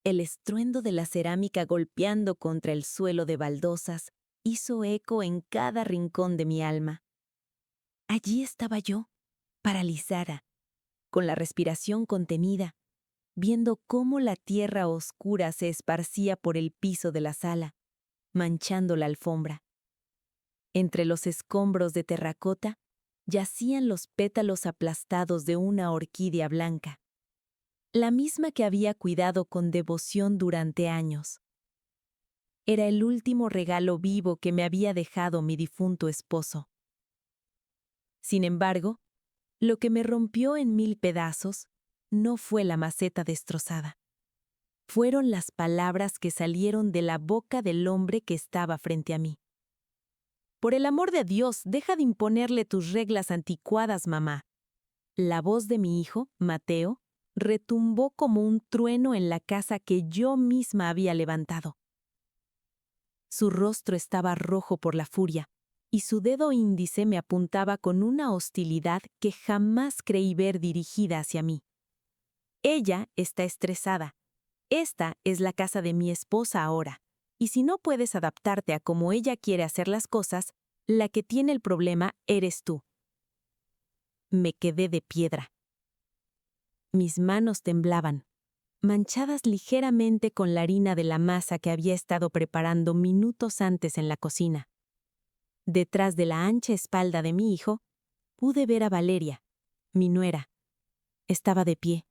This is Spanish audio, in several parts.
El estruendo de la cerámica golpeando contra el suelo de baldosas hizo eco en cada rincón de mi alma. Allí estaba yo, paralizada, con la respiración contenida, viendo cómo la tierra oscura se esparcía por el piso de la sala, manchando la alfombra. Entre los escombros de terracota yacían los pétalos aplastados de una orquídea blanca, la misma que había cuidado con devoción durante años. Era el último regalo vivo que me había dejado mi difunto esposo. Sin embargo, lo que me rompió en 1000 pedazos no fue la maceta destrozada. Fueron las palabras que salieron de la boca del hombre que estaba frente a mí. Por el amor de Dios, deja de imponerle tus reglas anticuadas, mamá. La voz de mi hijo, Mateo, retumbó como un trueno en la casa que yo misma había levantado. Su rostro estaba rojo por la furia, y su dedo índice me apuntaba con una hostilidad que jamás creí ver dirigida hacia mí. Ella está estresada. Esta es la casa de mi esposa ahora, y si no puedes adaptarte a cómo ella quiere hacer las cosas, la que tiene el problema eres tú. Me quedé de piedra. Mis manos temblaban, manchadas ligeramente con la harina de la masa que había estado preparando minutos antes en la cocina. Detrás de la ancha espalda de mi hijo, pude ver a Valeria, mi nuera. Estaba de pie,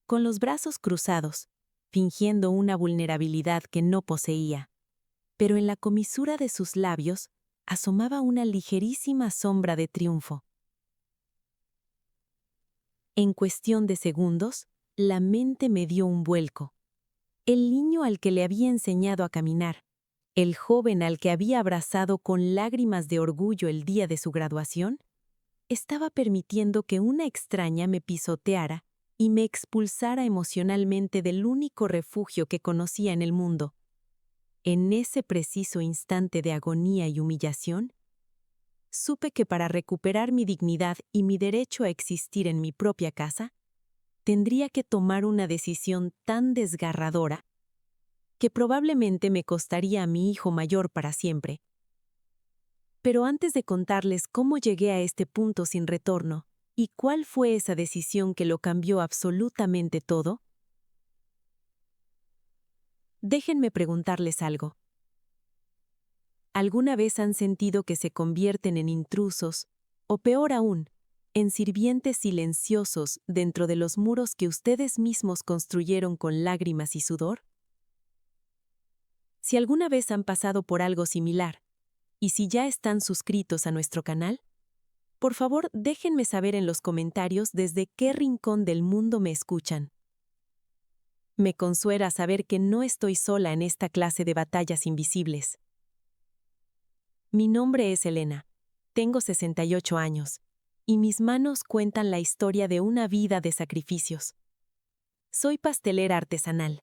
con los brazos cruzados, fingiendo una vulnerabilidad que no poseía. Pero en la comisura de sus labios asomaba una ligerísima sombra de triunfo. En cuestión de segundos, la mente me dio un vuelco. El niño al que le había enseñado a caminar, el joven al que había abrazado con lágrimas de orgullo el día de su graduación, estaba permitiendo que una extraña me pisoteara y me expulsara emocionalmente del único refugio que conocía en el mundo. En ese preciso instante de agonía y humillación, supe que para recuperar mi dignidad y mi derecho a existir en mi propia casa, tendría que tomar una decisión tan desgarradora que probablemente me costaría a mi hijo mayor para siempre. Pero antes de contarles cómo llegué a este punto sin retorno y cuál fue esa decisión que lo cambió absolutamente todo, déjenme preguntarles algo. ¿Alguna vez han sentido que se convierten en intrusos, o peor aún, en sirvientes silenciosos dentro de los muros que ustedes mismos construyeron con lágrimas y sudor? Si alguna vez han pasado por algo similar, y si ya están suscritos a nuestro canal, por favor déjenme saber en los comentarios desde qué rincón del mundo me escuchan. Me consuela saber que no estoy sola en esta clase de batallas invisibles. Mi nombre es Elena, tengo 68 años, y mis manos cuentan la historia de una vida de sacrificios. Soy pastelera artesanal,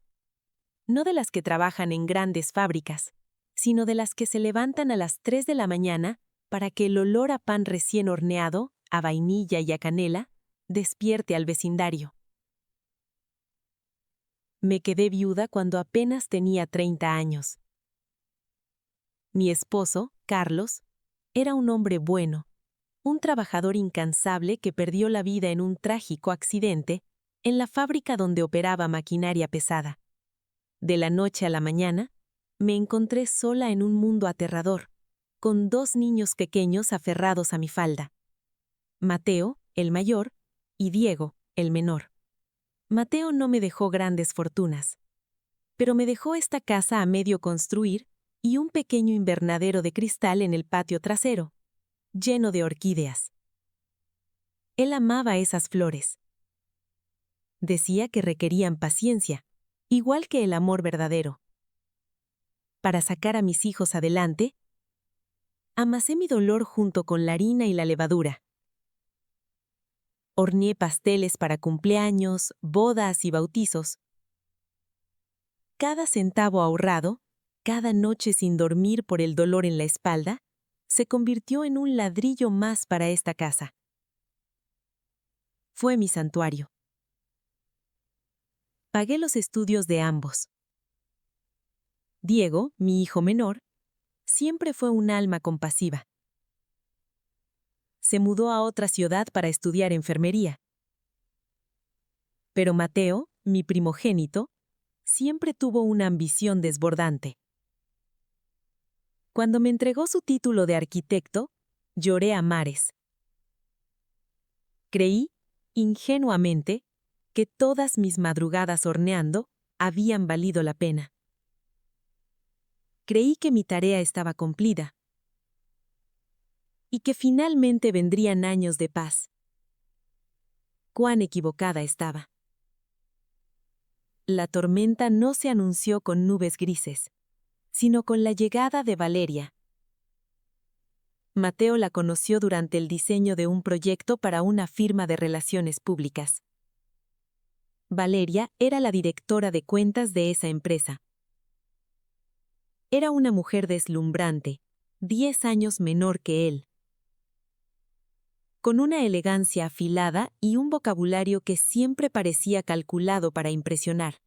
no de las que trabajan en grandes fábricas, sino de las que se levantan a las 3 de la mañana para que el olor a pan recién horneado, a vainilla y a canela, despierte al vecindario. Me quedé viuda cuando apenas tenía 30 años. Mi esposo, Carlos, era un hombre bueno, un trabajador incansable que perdió la vida en un trágico accidente en la fábrica donde operaba maquinaria pesada. De la noche a la mañana, me encontré sola en un mundo aterrador, con 2 niños pequeños aferrados a mi falda. Mateo, el mayor, y Diego, el menor. Mateo no me dejó grandes fortunas, pero me dejó esta casa a medio construir y un pequeño invernadero de cristal en el patio trasero, lleno de orquídeas. Él amaba esas flores. Decía que requerían paciencia, igual que el amor verdadero. Para sacar a mis hijos adelante, amasé mi dolor junto con la harina y la levadura. Horneé pasteles para cumpleaños, bodas y bautizos. Cada centavo ahorrado, cada noche sin dormir por el dolor en la espalda, se convirtió en un ladrillo más para esta casa. Fue mi santuario. Pagué los estudios de ambos. Diego, mi hijo menor, siempre fue un alma compasiva. Se mudó a otra ciudad para estudiar enfermería. Pero Mateo, mi primogénito, siempre tuvo una ambición desbordante. Cuando me entregó su título de arquitecto, lloré a mares. Creí, ingenuamente, que todas mis madrugadas horneando habían valido la pena. Creí que mi tarea estaba cumplida y que finalmente vendrían años de paz. Cuán equivocada estaba. La tormenta no se anunció con nubes grises, sino con la llegada de Valeria. Mateo la conoció durante el diseño de un proyecto para una firma de relaciones públicas. Valeria era la directora de cuentas de esa empresa. Era una mujer deslumbrante, 10 años menor que él, con una elegancia afilada y un vocabulario que siempre parecía calculado para impresionar.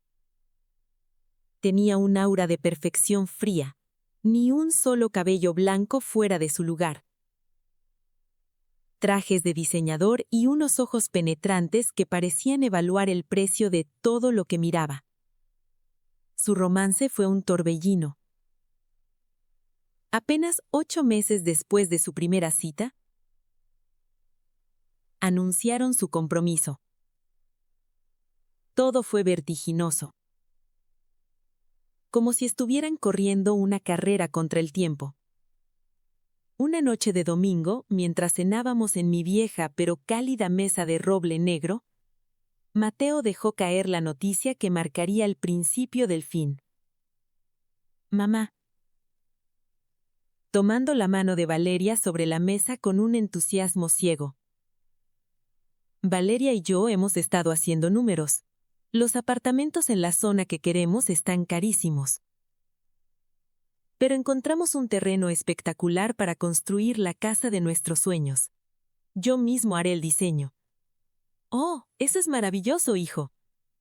Tenía un aura de perfección fría, ni un solo cabello blanco fuera de su lugar. Trajes de diseñador y unos ojos penetrantes que parecían evaluar el precio de todo lo que miraba. Su romance fue un torbellino. Apenas 8 meses después de su primera cita, anunciaron su compromiso. Todo fue vertiginoso, como si estuvieran corriendo una carrera contra el tiempo. Una noche de domingo, mientras cenábamos en mi vieja pero cálida mesa de roble negro, Mateo dejó caer la noticia que marcaría el principio del fin. Mamá. Tomando la mano de Valeria sobre la mesa con un entusiasmo ciego. Valeria y yo hemos estado haciendo números. Los apartamentos en la zona que queremos están carísimos. Pero encontramos un terreno espectacular para construir la casa de nuestros sueños. Yo mismo haré el diseño. «Oh, eso es maravilloso, hijo»,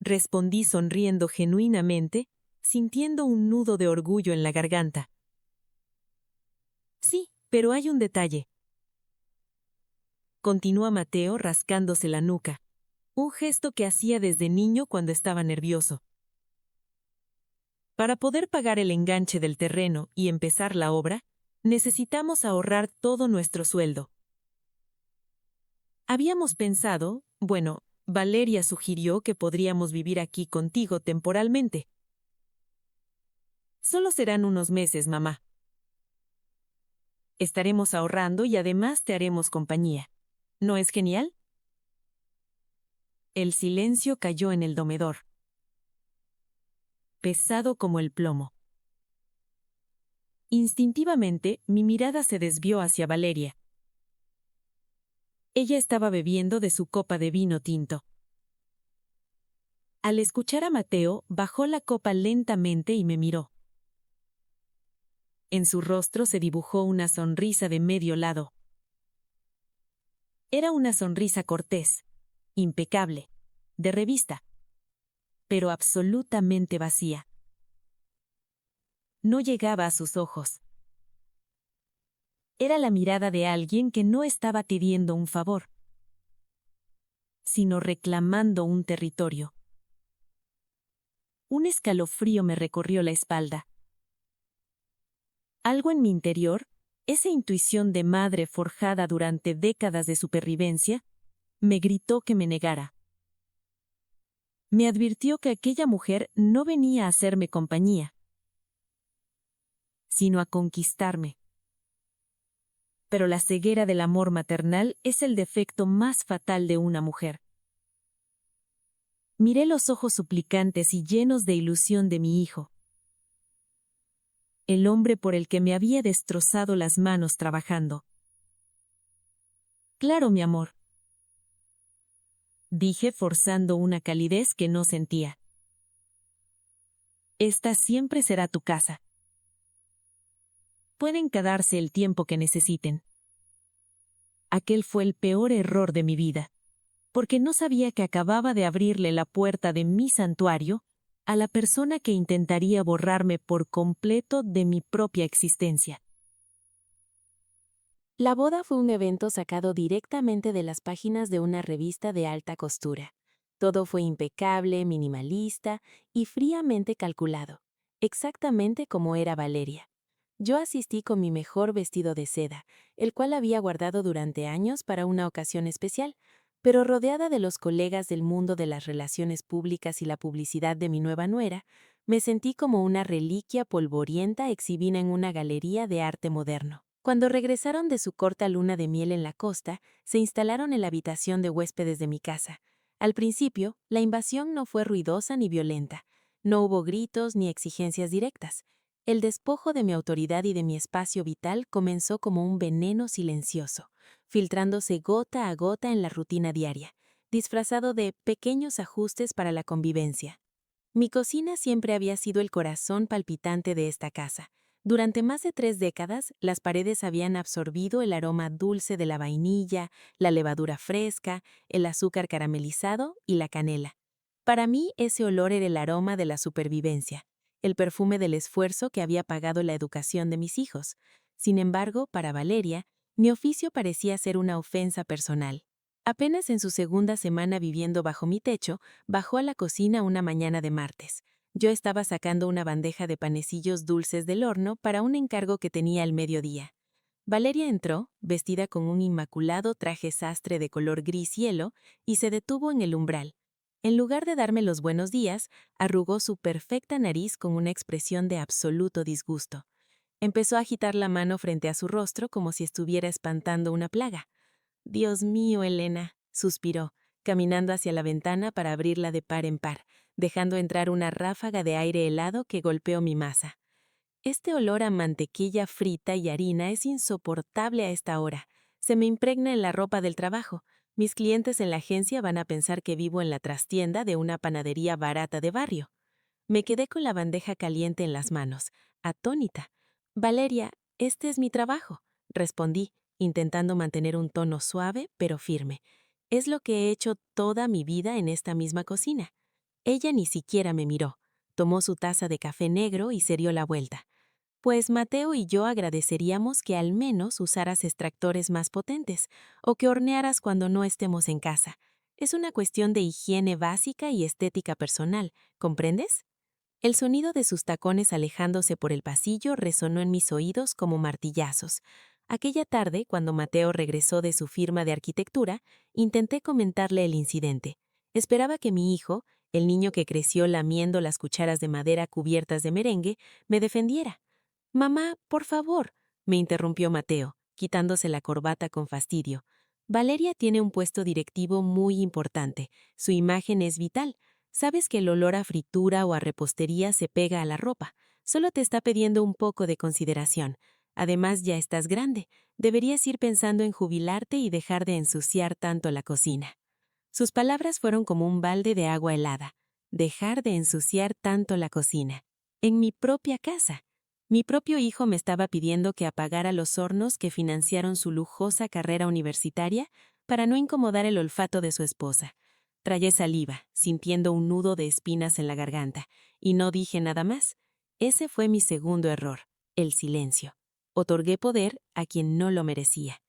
respondí sonriendo genuinamente, sintiendo un nudo de orgullo en la garganta. «Sí, pero hay un detalle», continúa Mateo rascándose la nuca, un gesto que hacía desde niño cuando estaba nervioso. Para poder pagar el enganche del terreno y empezar la obra, necesitamos ahorrar todo nuestro sueldo. Habíamos pensado, Valeria sugirió que podríamos vivir aquí contigo temporalmente. Solo serán unos meses, mamá. Estaremos ahorrando y además te haremos compañía. ¿No es genial? El silencio cayó en el domedor, pesado como el plomo. Instintivamente, mi mirada se desvió hacia Valeria. Ella estaba bebiendo de su copa de vino tinto. Al escuchar a Mateo, bajó la copa lentamente y me miró. En su rostro se dibujó una sonrisa de medio lado. Era una sonrisa cortés, impecable, de revista, pero absolutamente vacía. No llegaba a sus ojos. Era la mirada de alguien que no estaba pidiendo un favor, sino reclamando un territorio. Un escalofrío me recorrió la espalda. Algo en mi interior, esa intuición de madre forjada durante décadas de supervivencia, me gritó que me negara. Me advirtió que aquella mujer no venía a hacerme compañía, sino a conquistarme. Pero la ceguera del amor maternal es el defecto más fatal de una mujer. Miré los ojos suplicantes y llenos de ilusión de mi hijo. El hombre por el que me había destrozado las manos trabajando. «Claro, mi amor», dije forzando una calidez que no sentía. «Esta siempre será tu casa. Pueden quedarse el tiempo que necesiten». Aquel fue el peor error de mi vida. porque no sabía que acababa de abrirle la puerta de mi santuario a la persona que intentaría borrarme por completo de mi propia existencia. La boda fue un evento sacado directamente de las páginas de una revista de alta costura. Todo fue impecable, minimalista y fríamente calculado, exactamente como era Valeria. Yo asistí con mi mejor vestido de seda, el cual había guardado durante años para una ocasión especial, pero rodeada de los colegas del mundo de las relaciones públicas y la publicidad de mi nueva nuera, me sentí como una reliquia polvorienta exhibida en una galería de arte moderno. Cuando regresaron de su corta luna de miel en la costa, se instalaron en la habitación de huéspedes de mi casa. Al principio, la invasión no fue ruidosa ni violenta. No hubo gritos ni exigencias directas. El despojo de mi autoridad y de mi espacio vital comenzó como un veneno silencioso, filtrándose gota a gota en la rutina diaria, disfrazado de pequeños ajustes para la convivencia. Mi cocina siempre había sido el corazón palpitante de esta casa. Durante más de 3 décadas, las paredes habían absorbido el aroma dulce de la vainilla, la levadura fresca, el azúcar caramelizado y la canela. Para mí, ese olor era el aroma de la supervivencia, el perfume del esfuerzo que había pagado la educación de mis hijos. Sin embargo, para Valeria, mi oficio parecía ser una ofensa personal. Apenas en su segunda semana viviendo bajo mi techo, bajó a la cocina una mañana de martes. Yo estaba sacando una bandeja de panecillos dulces del horno para un encargo que tenía al mediodía. Valeria entró, vestida con un inmaculado traje sastre de color gris hielo, y se detuvo en el umbral. En lugar de darme los buenos días, arrugó su perfecta nariz con una expresión de absoluto disgusto. Empezó a agitar la mano frente a su rostro como si estuviera espantando una plaga. «Dios mío, Elena», suspiró, caminando hacia la ventana para abrirla de par en par, dejando entrar una ráfaga de aire helado que golpeó mi masa. Este olor a mantequilla frita y harina es insoportable a esta hora. Se me impregna en la ropa del trabajo. Mis clientes en la agencia van a pensar que vivo en la trastienda de una panadería barata de barrio. Me quedé con la bandeja caliente en las manos, atónita. «Valeria, este es mi trabajo», respondí, intentando mantener un tono suave pero firme. «Es lo que he hecho toda mi vida en esta misma cocina». Ella ni siquiera me miró. Tomó su taza de café negro y se dio la vuelta. «Pues Mateo y yo agradeceríamos que al menos usaras extractores más potentes o que hornearas cuando no estemos en casa. Es una cuestión de higiene básica y estética personal, ¿comprendes?». El sonido de sus tacones alejándose por el pasillo resonó en mis oídos como martillazos. Aquella tarde, cuando Mateo regresó de su firma de arquitectura, intenté comentarle el incidente. Esperaba que mi hijo, el niño que creció lamiendo las cucharas de madera cubiertas de merengue, me defendiera. «Mamá, por favor», me interrumpió Mateo, quitándose la corbata con fastidio. «Valeria tiene un puesto directivo muy importante. Su imagen es vital. Sabes que el olor a fritura o a repostería se pega a la ropa. Solo te está pidiendo un poco de consideración. Además, ya estás grande. Deberías ir pensando en jubilarte y dejar de ensuciar tanto la cocina». Sus palabras fueron como un balde de agua helada. Dejar de ensuciar tanto la cocina. En mi propia casa. Mi propio hijo me estaba pidiendo que apagara los hornos que financiaron su lujosa carrera universitaria para no incomodar el olfato de su esposa. Tragué saliva, sintiendo un nudo de espinas en la garganta, y no dije nada más. Ese fue mi segundo error, el silencio. Otorgué poder a quien no lo merecía.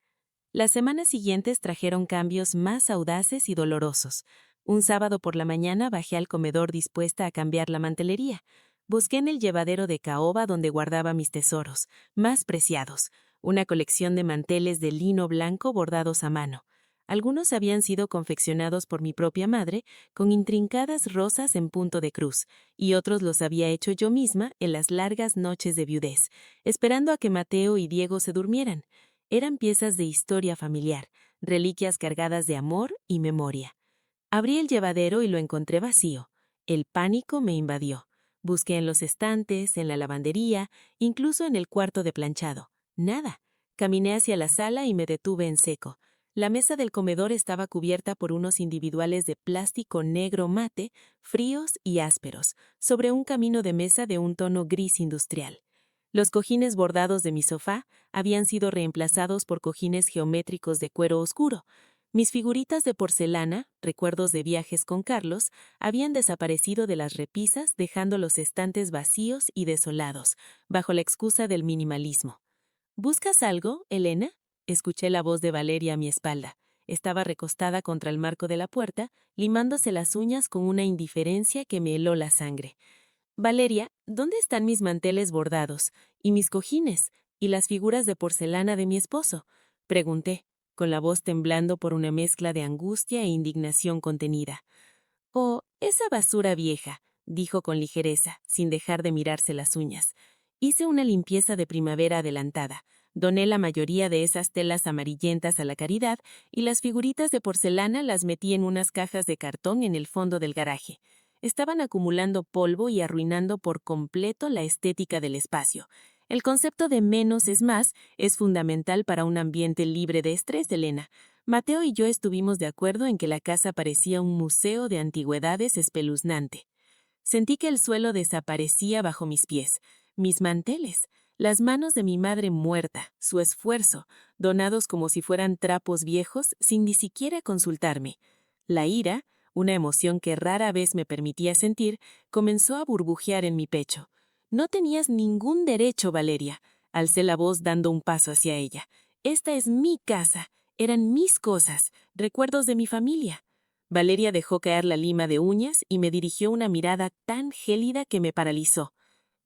Las semanas siguientes trajeron cambios más audaces y dolorosos. Un sábado por la mañana bajé al comedor dispuesta a cambiar la mantelería. Busqué en el llevadero de caoba donde guardaba mis tesoros, más preciados, una colección de manteles de lino blanco bordados a mano. Algunos habían sido confeccionados por mi propia madre, con intrincadas rosas en punto de cruz, y otros los había hecho yo misma en las largas noches de viudez, esperando a que Mateo y Diego se durmieran. Eran piezas de historia familiar, reliquias cargadas de amor y memoria. Abrí el llevadero y lo encontré vacío. El pánico me invadió. Busqué en los estantes, en la lavandería, incluso en el cuarto de planchado. Nada. Caminé hacia la sala y me detuve en seco. La mesa del comedor estaba cubierta por unos individuales de plástico negro mate, fríos y ásperos, sobre un camino de mesa de un tono gris industrial. Los cojines bordados de mi sofá habían sido reemplazados por cojines geométricos de cuero oscuro. Mis figuritas de porcelana, recuerdos de viajes con Carlos, habían desaparecido de las repisas, dejando los estantes vacíos y desolados, bajo la excusa del minimalismo. ¿Buscas algo, Elena? Escuché la voz de Valeria a mi espalda. Estaba recostada contra el marco de la puerta, limándose las uñas con una indiferencia que me heló la sangre. Valeria, ¿dónde están mis manteles bordados, y mis cojines, y las figuras de porcelana de mi esposo? Pregunté, con la voz temblando por una mezcla de angustia e indignación contenida. Oh, esa basura vieja, dijo con ligereza, sin dejar de mirarse las uñas. Hice una limpieza de primavera adelantada. Doné la mayoría de esas telas amarillentas a la caridad y las figuritas de porcelana las metí en unas cajas de cartón en el fondo del garaje. Estaban acumulando polvo y arruinando por completo la estética del espacio. El concepto de menos es más es fundamental para un ambiente libre de estrés, Elena. Mateo y yo estuvimos de acuerdo en que la casa parecía un museo de antigüedades espeluznante. Sentí que el suelo desaparecía bajo mis pies, mis manteles, las manos de mi madre muerta, su esfuerzo, donados como si fueran trapos viejos sin ni siquiera consultarme. La ira, una emoción que rara vez me permitía sentir, comenzó a burbujear en mi pecho. No tenías ningún derecho, Valeria. Alcé la voz dando un paso hacia ella. Esta es mi casa. Eran mis cosas, recuerdos de mi familia. Valeria dejó caer la lima de uñas y me dirigió una mirada tan gélida que me paralizó.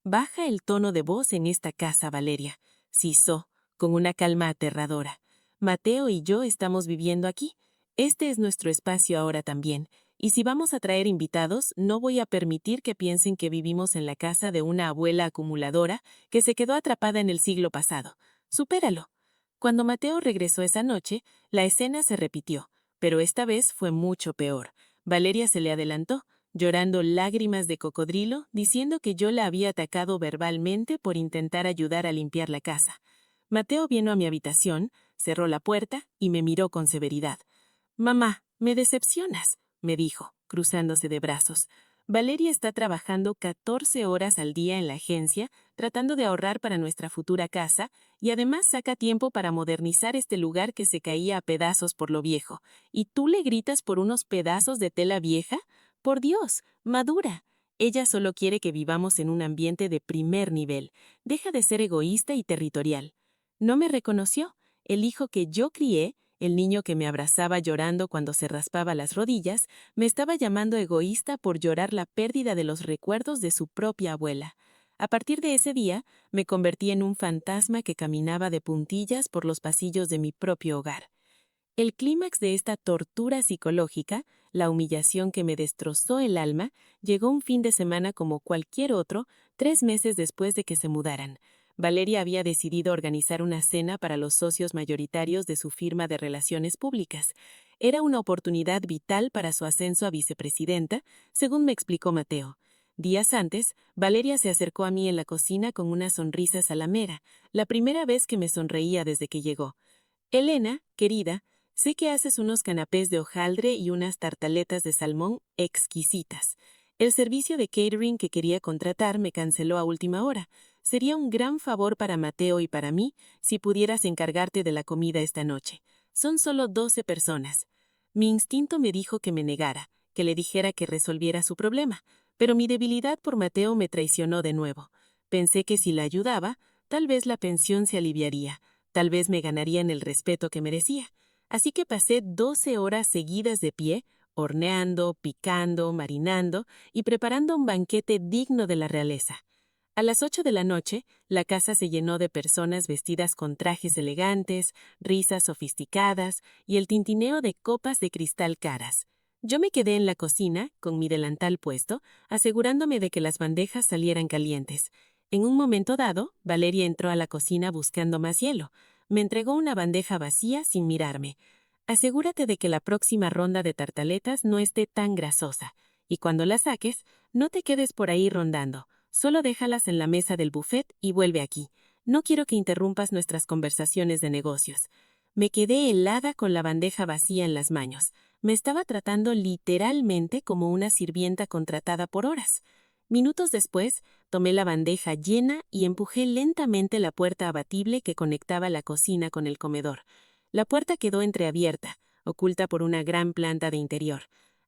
Baja el tono de voz en esta casa, Valeria, sisó, con una calma aterradora. Mateo y yo estamos viviendo aquí. Este es nuestro espacio ahora también. Y si vamos a traer invitados, no voy a permitir que piensen que vivimos en la casa de una abuela acumuladora que se quedó atrapada en el siglo pasado. Supéralo. Cuando Mateo regresó esa noche, la escena se repitió, pero esta vez fue mucho peor. Valeria se le adelantó, llorando lágrimas de cocodrilo, diciendo que yo la había atacado verbalmente por intentar ayudar a limpiar la casa. Mateo vino a mi habitación, cerró la puerta y me miró con severidad. «Mamá, me decepcionas», me dijo, cruzándose de brazos. Valeria está trabajando 14 horas al día en la agencia, tratando de ahorrar para nuestra futura casa, y además saca tiempo para modernizar este lugar que se caía a pedazos por lo viejo. ¿Y tú le gritas por unos pedazos de tela vieja? Por Dios, madura. Ella solo quiere que vivamos en un ambiente de primer nivel. Deja de ser egoísta y territorial. No me reconoció. El hijo que yo crié, el niño que me abrazaba llorando cuando se raspaba las rodillas, me estaba llamando egoísta por llorar la pérdida de los recuerdos de su propia abuela. A partir de ese día, me convertí en un fantasma que caminaba de puntillas por los pasillos de mi propio hogar. El clímax de esta tortura psicológica, la humillación que me destrozó el alma, llegó un fin de semana como cualquier otro, 3 meses después de que se mudaran. Valeria había decidido organizar una cena para los socios mayoritarios de su firma de relaciones públicas. Era una oportunidad vital para su ascenso a vicepresidenta, según me explicó Mateo. Días antes, Valeria se acercó a mí en la cocina con una sonrisa salamera, la primera vez que me sonreía desde que llegó. «Elena, querida, sé que haces unos canapés de hojaldre y unas tartaletas de salmón exquisitas. El servicio de catering que quería contratar me canceló a última hora. Sería un gran favor para Mateo y para mí si pudieras encargarte de la comida esta noche. Son solo 12 personas. Mi instinto me dijo que me negara, que le dijera que resolviera su problema, pero mi debilidad por Mateo me traicionó de nuevo. Pensé que si la ayudaba, tal vez la pensión se aliviaría, tal vez me ganarían el respeto que merecía. Así que pasé 12 horas seguidas de pie, horneando, picando, marinando y preparando un banquete digno de la realeza. A las 8 de la noche, la casa se llenó de personas vestidas con trajes elegantes, risas sofisticadas y el tintineo de copas de cristal caras. Yo me quedé en la cocina, con mi delantal puesto, asegurándome de que las bandejas salieran calientes. En un momento dado, Valeria entró a la cocina buscando más hielo. Me entregó una bandeja vacía sin mirarme. Asegúrate de que la próxima ronda de tartaletas no esté tan grasosa, y cuando la saques, no te quedes por ahí rondando. Solo déjalas en la mesa del buffet y vuelve aquí. No quiero que interrumpas nuestras conversaciones de negocios. Me quedé helada con la bandeja vacía en las manos. Me estaba tratando literalmente como una sirvienta contratada por horas. Minutos después, tomé la bandeja llena y empujé lentamente la puerta abatible que conectaba la cocina con el comedor. La puerta quedó entreabierta, oculta por una gran planta de interior.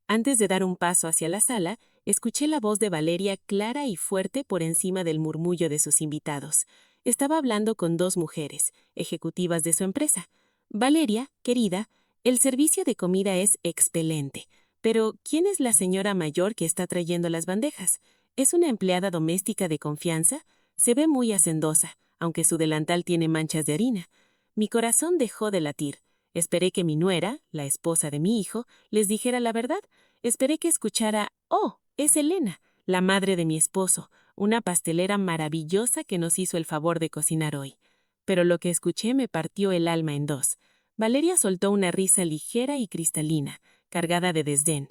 Antes de dar un paso hacia la sala, escuché la voz de Valeria clara y fuerte por encima del murmullo de sus invitados. Estaba hablando con dos mujeres, ejecutivas de su empresa. Valeria, querida, el servicio de comida es excelente, pero ¿quién es la señora mayor que está trayendo las bandejas? ¿Es una empleada doméstica de confianza? Se ve muy hacendosa, aunque su delantal tiene manchas de harina. Mi corazón dejó de latir. Esperé que mi nuera, la esposa de mi hijo, les dijera la verdad. Esperé que escuchara, «Oh, es Elena, la madre de mi esposo, una pastelera maravillosa que nos hizo el favor de cocinar hoy». Pero lo que escuché me partió el alma en dos. Valeria soltó una risa ligera y cristalina, cargada de desdén.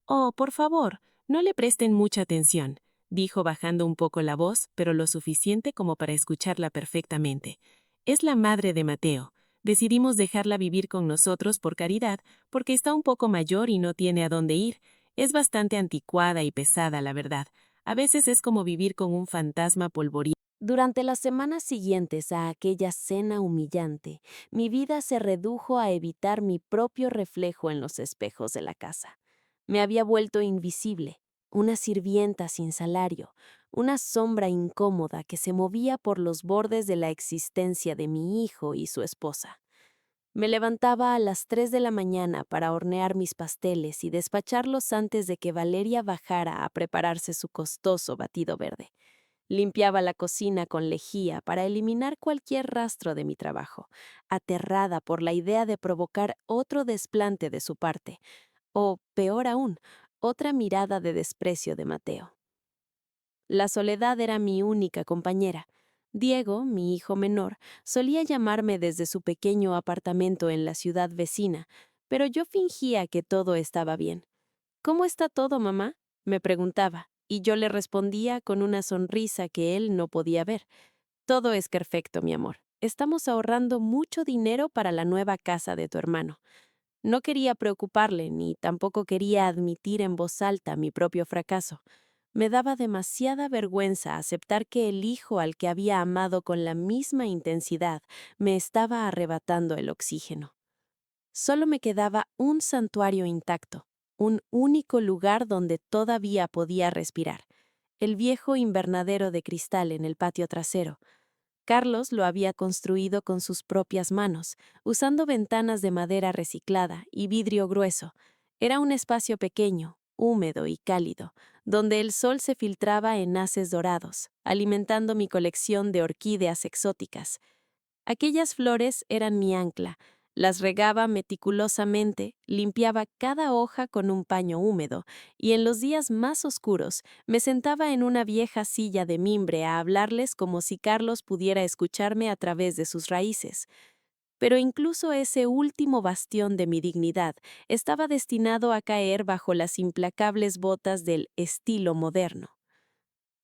«Oh, por favor, no le presten mucha atención», dijo bajando un poco la voz, pero lo suficiente como para escucharla perfectamente. «Es la madre de Mateo. Decidimos dejarla vivir con nosotros por caridad, porque está un poco mayor y no tiene a dónde ir. Es bastante anticuada y pesada, la verdad. A veces es como vivir con un fantasma polvoriento». Durante las semanas siguientes a aquella cena humillante, mi vida se redujo a evitar mi propio reflejo en los espejos de la casa. Me había vuelto invisible, una sirvienta sin salario, una sombra incómoda que se movía por los bordes de la existencia de mi hijo y su esposa. Me levantaba a las 3 de la mañana para hornear mis pasteles y despacharlos antes de que Valeria bajara a prepararse su costoso batido verde. Limpiaba la cocina con lejía para eliminar cualquier rastro de mi trabajo, aterrada por la idea de provocar otro desplante de su parte, o, peor aún, otra mirada de desprecio de Mateo. La soledad era mi única compañera. Diego, mi hijo menor, solía llamarme desde su pequeño apartamento en la ciudad vecina, pero yo fingía que todo estaba bien. «¿Cómo está todo, mamá?», me preguntaba, y yo le respondía con una sonrisa que él no podía ver. «Todo es perfecto, mi amor. Estamos ahorrando mucho dinero para la nueva casa de tu hermano». No quería preocuparle, ni tampoco quería admitir en voz alta mi propio fracaso. Me daba demasiada vergüenza aceptar que el hijo al que había amado con la misma intensidad me estaba arrebatando el oxígeno. Solo me quedaba un santuario intacto, un único lugar donde todavía podía respirar, el viejo invernadero de cristal en el patio trasero. Carlos lo había construido con sus propias manos, usando ventanas de madera reciclada y vidrio grueso. Era un espacio pequeño, húmedo y cálido, donde el sol se filtraba en haces dorados, alimentando mi colección de orquídeas exóticas. Aquellas flores eran mi ancla. Las regaba meticulosamente, limpiaba cada hoja con un paño húmedo, y en los días más oscuros me sentaba en una vieja silla de mimbre a hablarles como si Carlos pudiera escucharme a través de sus raíces. Pero incluso ese último bastión de mi dignidad estaba destinado a caer bajo las implacables botas del estilo moderno.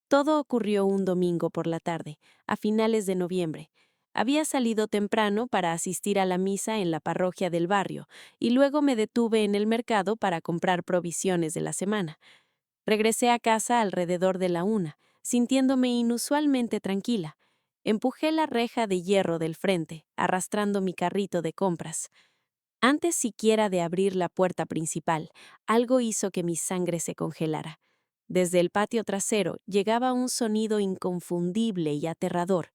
Todo ocurrió un domingo por la tarde, a finales de noviembre. Había salido temprano para asistir a la misa en la parroquia del barrio y luego me detuve en el mercado para comprar provisiones de la semana. Regresé a casa alrededor de la 1, sintiéndome inusualmente tranquila. Empujé la reja de hierro del frente, arrastrando mi carrito de compras. Antes siquiera de abrir la puerta principal, algo hizo que mi sangre se congelara. Desde el patio trasero llegaba un sonido inconfundible y aterrador,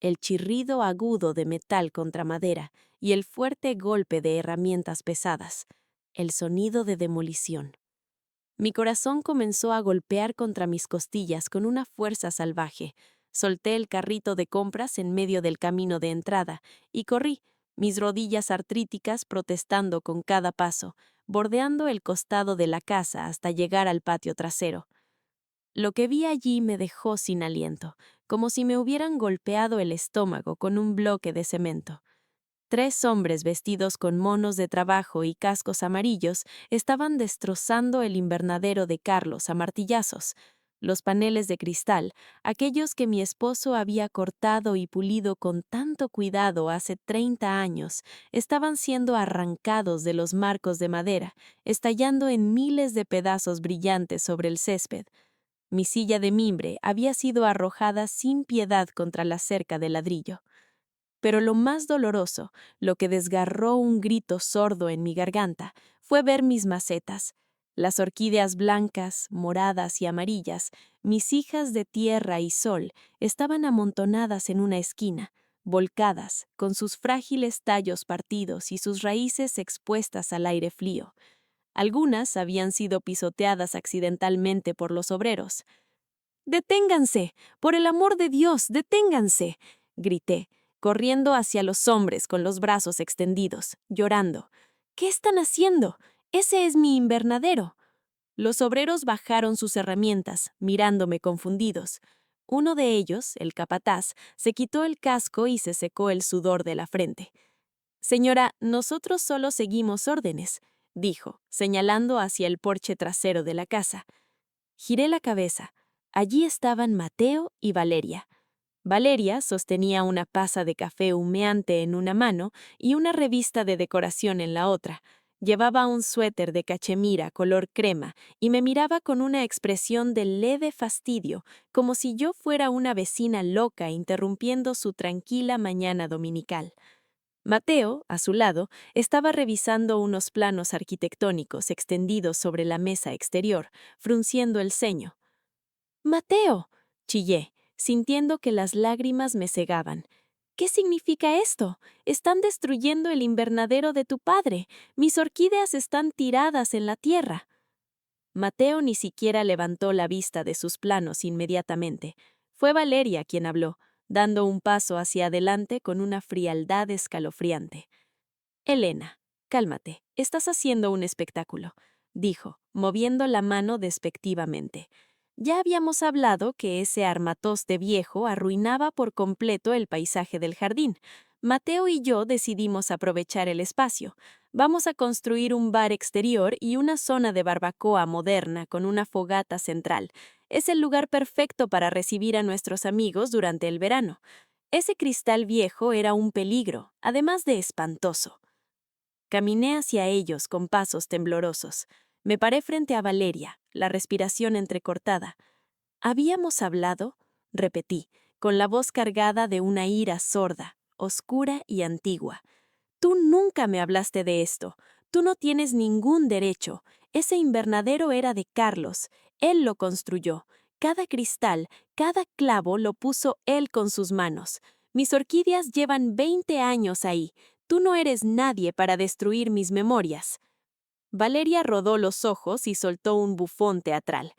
el chirrido agudo de metal contra madera y el fuerte golpe de herramientas pesadas, el sonido de demolición. Mi corazón comenzó a golpear contra mis costillas con una fuerza salvaje. Solté el carrito de compras en medio del camino de entrada y corrí, mis rodillas artríticas protestando con cada paso, bordeando el costado de la casa hasta llegar al patio trasero. Lo que vi allí me dejó sin aliento, como si me hubieran golpeado el estómago con un bloque de cemento. 3 hombres vestidos con monos de trabajo y cascos amarillos estaban destrozando el invernadero de Carlos a martillazos. Los paneles de cristal, aquellos que mi esposo había cortado y pulido con tanto cuidado hace 30 años, estaban siendo arrancados de los marcos de madera, estallando en miles de pedazos brillantes sobre el césped. Mi silla de mimbre había sido arrojada sin piedad contra la cerca de ladrillo. Pero lo más doloroso, lo que desgarró un grito sordo en mi garganta, fue ver mis macetas. Las orquídeas blancas, moradas y amarillas, mis hijas de tierra y sol, estaban amontonadas en una esquina, volcadas, con sus frágiles tallos partidos y sus raíces expuestas al aire frío. Algunas habían sido pisoteadas accidentalmente por los obreros. «¡Deténganse! ¡Por el amor de Dios, deténganse!», grité, corriendo hacia los hombres con los brazos extendidos, llorando. «¿Qué están haciendo? Ese es mi invernadero». Los obreros bajaron sus herramientas, mirándome confundidos. Uno de ellos, el capataz, se quitó el casco y se secó el sudor de la frente. «Señora, nosotros solo seguimos órdenes», dijo, señalando hacia el porche trasero de la casa. Giré la cabeza. Allí estaban Mateo y Valeria. Valeria sostenía una taza de café humeante en una mano y una revista de decoración en la otra. Llevaba un suéter de cachemira color crema y me miraba con una expresión de leve fastidio, como si yo fuera una vecina loca interrumpiendo su tranquila mañana dominical. Mateo, a su lado, estaba revisando unos planos arquitectónicos extendidos sobre la mesa exterior, frunciendo el ceño. «¡Mateo!», chillé, sintiendo que las lágrimas me cegaban. «¿Qué significa esto? Están destruyendo el invernadero de tu padre. Mis orquídeas están tiradas en la tierra». Mateo ni siquiera levantó la vista de sus planos inmediatamente. Fue Valeria quien habló, dando un paso hacia adelante con una frialdad escalofriante. «Elena, cálmate, estás haciendo un espectáculo», dijo, moviendo la mano despectivamente. Ya habíamos hablado que ese armatoste viejo arruinaba por completo el paisaje del jardín. Mateo y yo decidimos aprovechar el espacio. Vamos a construir un bar exterior y una zona de barbacoa moderna con una fogata central. Es el lugar perfecto para recibir a nuestros amigos durante el verano. Ese cristal viejo era un peligro, además de espantoso. Caminé hacia ellos con pasos temblorosos. Me paré frente a Valeria, la respiración entrecortada. «¿Habíamos hablado?», repetí, con la voz cargada de una ira sorda, oscura y antigua. «Tú nunca me hablaste de esto. Tú no tienes ningún derecho. Ese invernadero era de Carlos. Él lo construyó. Cada cristal, cada clavo lo puso él con sus manos. Mis orquídeas llevan 20 años ahí. Tú no eres nadie para destruir mis memorias». Valeria rodó los ojos y soltó un bufón teatral.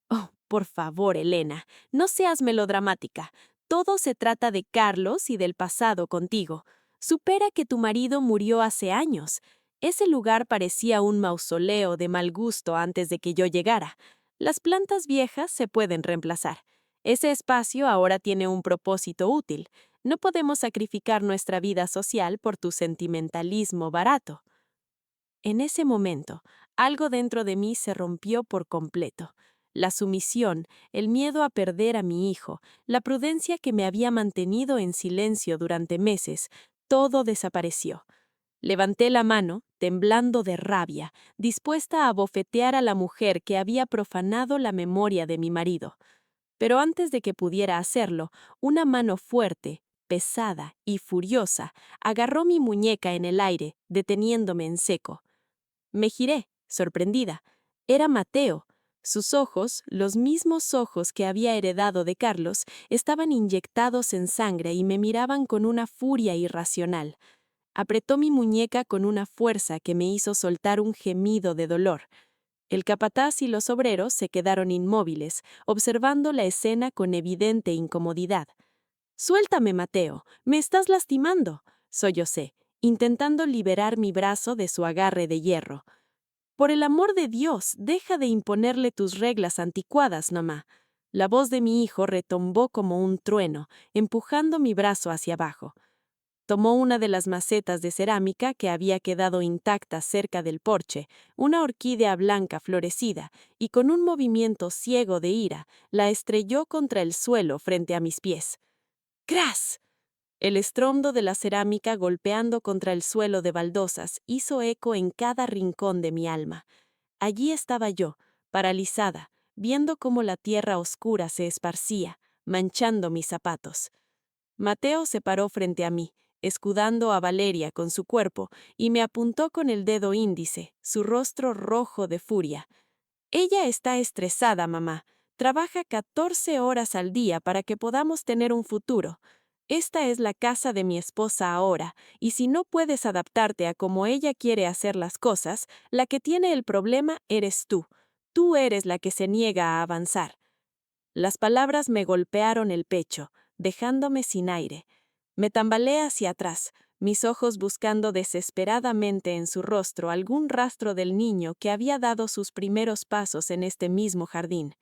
«Oh, por favor, Elena, no seas melodramática. Todo se trata de Carlos y del pasado contigo. Supera que tu marido murió hace años. Ese lugar parecía un mausoleo de mal gusto antes de que yo llegara. Las plantas viejas se pueden reemplazar. Ese espacio ahora tiene un propósito útil. No podemos sacrificar nuestra vida social por tu sentimentalismo barato». En ese momento, algo dentro de mí se rompió por completo. La sumisión, el miedo a perder a mi hijo, la prudencia que me había mantenido en silencio durante meses, todo desapareció. Levanté la mano, temblando de rabia, dispuesta a abofetear a la mujer que había profanado la memoria de mi marido. Pero antes de que pudiera hacerlo, una mano fuerte, pesada y furiosa agarró mi muñeca en el aire, deteniéndome en seco. Me giré, sorprendida. Era Mateo. Sus ojos, los mismos ojos que había heredado de Carlos, estaban inyectados en sangre y me miraban con una furia irracional. Apretó mi muñeca con una fuerza que me hizo soltar un gemido de dolor. El capataz y los obreros se quedaron inmóviles, observando la escena con evidente incomodidad. «Suéltame, Mateo, me estás lastimando», sollocé, intentando liberar mi brazo de su agarre de hierro. «Por el amor de Dios, deja de imponerle tus reglas anticuadas, mamá». La voz de mi hijo retumbó como un trueno, empujando mi brazo hacia abajo. Tomó una de las macetas de cerámica que había quedado intacta cerca del porche, una orquídea blanca florecida, y con un movimiento ciego de ira, la estrelló contra el suelo frente a mis pies. ¡Cras! El estruendo de la cerámica golpeando contra el suelo de baldosas hizo eco en cada rincón de mi alma. Allí estaba yo, paralizada, viendo cómo la tierra oscura se esparcía, manchando mis zapatos. Mateo se paró frente a mí, escudando a Valeria con su cuerpo, y me apuntó con el dedo índice, su rostro rojo de furia. Ella está estresada, mamá. Trabaja 14 horas al día para que podamos tener un futuro. Esta es la casa de mi esposa ahora, y si no puedes adaptarte a cómo ella quiere hacer las cosas, la que tiene el problema eres tú. Tú eres la que se niega a avanzar. Las palabras me golpearon el pecho, dejándome sin aire. Me tambaleé hacia atrás, mis ojos buscando desesperadamente en su rostro algún rastro del niño que había dado sus primeros pasos en este mismo jardín.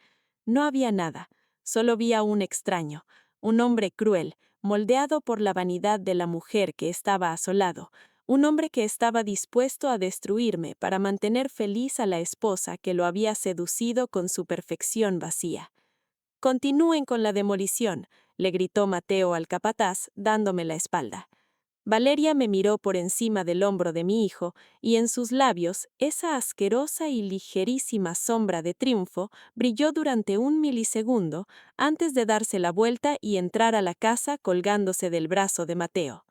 No había nada, solo vi a un extraño, un hombre cruel, moldeado por la vanidad de la mujer que estaba a su lado, un hombre que estaba dispuesto a destruirme para mantener feliz a la esposa que lo había seducido con su perfección vacía. «Continúen con la demolición», le gritó Mateo al capataz, dándome la espalda. Valeria me miró por encima del hombro de mi hijo, y en sus labios esa asquerosa y ligerísima sombra de triunfo brilló durante un milisegundo antes de darse la vuelta y entrar a la casa colgándose del brazo de Mateo.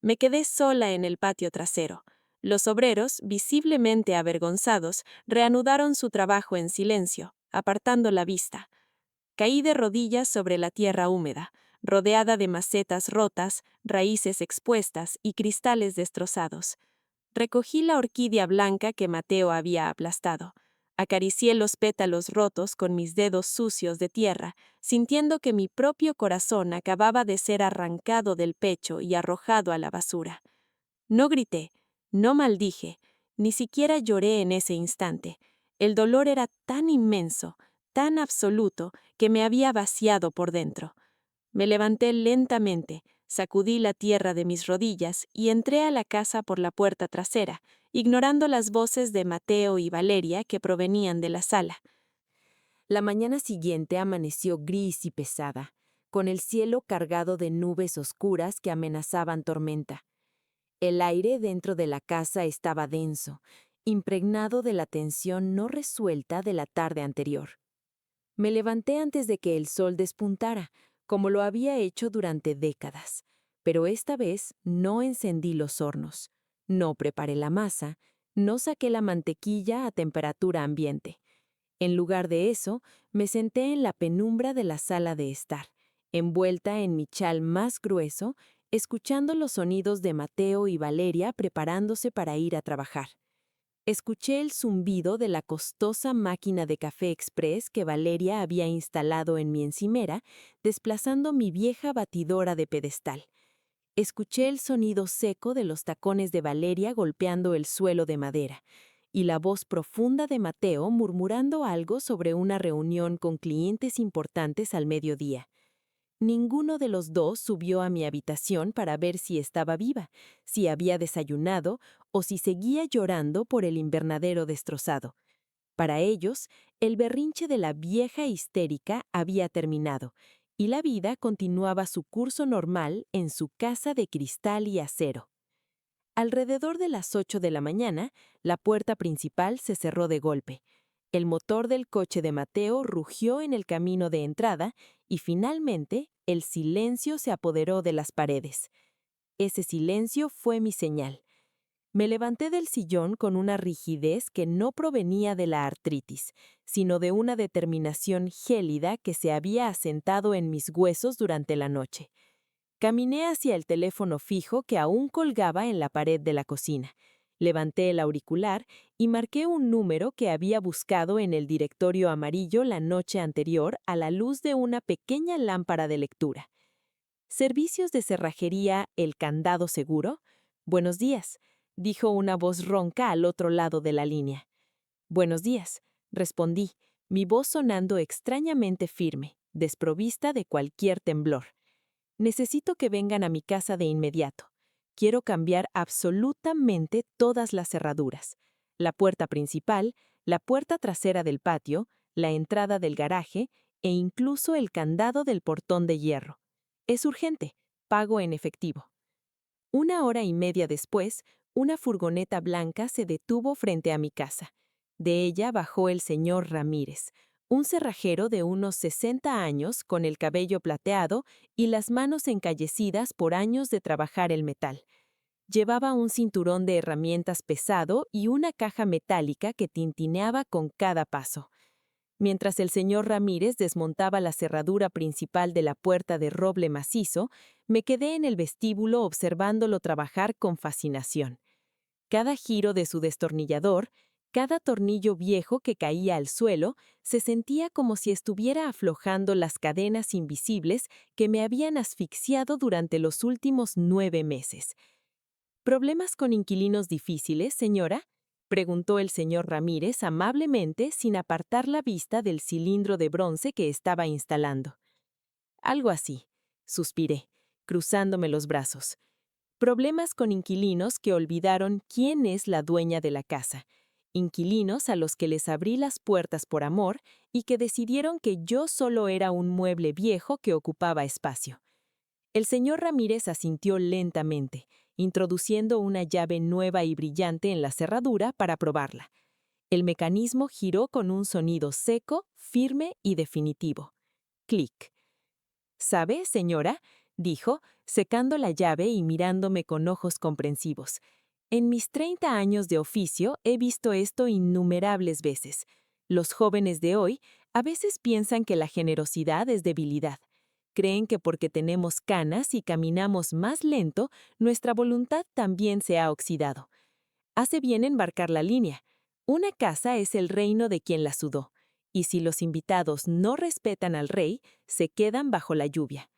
Me quedé sola en el patio trasero. Los obreros, visiblemente avergonzados, reanudaron su trabajo en silencio, apartando la vista. Caí de rodillas sobre la tierra húmeda, rodeada de macetas rotas, raíces expuestas y cristales destrozados. Recogí la orquídea blanca que Mateo había aplastado. Acaricié los pétalos rotos con mis dedos sucios de tierra, sintiendo que mi propio corazón acababa de ser arrancado del pecho y arrojado a la basura. No grité, no maldije, ni siquiera lloré en ese instante. El dolor era tan inmenso, tan absoluto, que me había vaciado por dentro. Me levanté lentamente, sacudí la tierra de mis rodillas y entré a la casa por la puerta trasera, ignorando las voces de Mateo y Valeria que provenían de la sala. La mañana siguiente amaneció gris y pesada, con el cielo cargado de nubes oscuras que amenazaban tormenta. El aire dentro de la casa estaba denso, impregnado de la tensión no resuelta de la tarde anterior. Me levanté antes de que el sol despuntara, como lo había hecho durante décadas, pero esta vez no encendí los hornos, no preparé la masa, no saqué la mantequilla a temperatura ambiente. En lugar de eso, me senté en la penumbra de la sala de estar, envuelta en mi chal más grueso, escuchando los sonidos de Mateo y Valeria preparándose para ir a trabajar. Escuché el zumbido de la costosa máquina de café express que Valeria había instalado en mi encimera, desplazando mi vieja batidora de pedestal. Escuché el sonido seco de los tacones de Valeria golpeando el suelo de madera, y la voz profunda de Mateo murmurando algo sobre una reunión con clientes importantes al mediodía. Ninguno de los dos subió a mi habitación para ver si estaba viva, si había desayunado o si seguía llorando por el invernadero destrozado. Para ellos, el berrinche de la vieja histérica había terminado, y la vida continuaba su curso normal en su casa de cristal y acero. Alrededor de las 8 de la mañana, la puerta principal se cerró de golpe. El motor del coche de Mateo rugió en el camino de entrada y finalmente el silencio se apoderó de las paredes. Ese silencio fue mi señal. Me levanté del sillón con una rigidez que no provenía de la artritis, sino de una determinación gélida que se había asentado en mis huesos durante la noche. Caminé hacia el teléfono fijo que aún colgaba en la pared de la cocina. Levanté el auricular y marqué un número que había buscado en el directorio amarillo la noche anterior a la luz de una pequeña lámpara de lectura. ¿Servicios de cerrajería El Candado Seguro? Buenos días, dijo una voz ronca al otro lado de la línea. Buenos días, respondí, mi voz sonando extrañamente firme, desprovista de cualquier temblor. Necesito que vengan a mi casa de inmediato. Quiero cambiar absolutamente todas las cerraduras. La puerta principal, la puerta trasera del patio, la entrada del garaje e incluso el candado del portón de hierro. Es urgente. Pago en efectivo. 1 hora y media después, una furgoneta blanca se detuvo frente a mi casa. De ella bajó el señor Ramírez, un cerrajero de unos 60 años con el cabello plateado y las manos encallecidas por años de trabajar el metal. Llevaba un cinturón de herramientas pesado y una caja metálica que tintineaba con cada paso. Mientras el señor Ramírez desmontaba la cerradura principal de la puerta de roble macizo, me quedé en el vestíbulo observándolo trabajar con fascinación. Cada giro de su destornillador, cada tornillo viejo que caía al suelo, se sentía como si estuviera aflojando las cadenas invisibles que me habían asfixiado durante los últimos 9 meses. ¿Problemas con inquilinos difíciles, señora?, preguntó el señor Ramírez amablemente sin apartar la vista del cilindro de bronce que estaba instalando. Algo así, suspiré, cruzándome los brazos. Problemas con inquilinos que olvidaron quién es la dueña de la casa. Inquilinos a los que les abrí las puertas por amor y que decidieron que yo solo era un mueble viejo que ocupaba espacio. El señor Ramírez asintió lentamente, introduciendo una llave nueva y brillante en la cerradura para probarla. El mecanismo giró con un sonido seco, firme y definitivo. Clic. «¿Sabe, señora?», dijo, secando la llave y mirándome con ojos comprensivos. «En mis 30 años de oficio he visto esto innumerables veces. Los jóvenes de hoy a veces piensan que la generosidad es debilidad. Creen que porque tenemos canas y caminamos más lento, nuestra voluntad también se ha oxidado. Hace bien en marcar la línea. Una casa es el reino de quien la sudó, y si los invitados no respetan al rey, se quedan bajo la lluvia».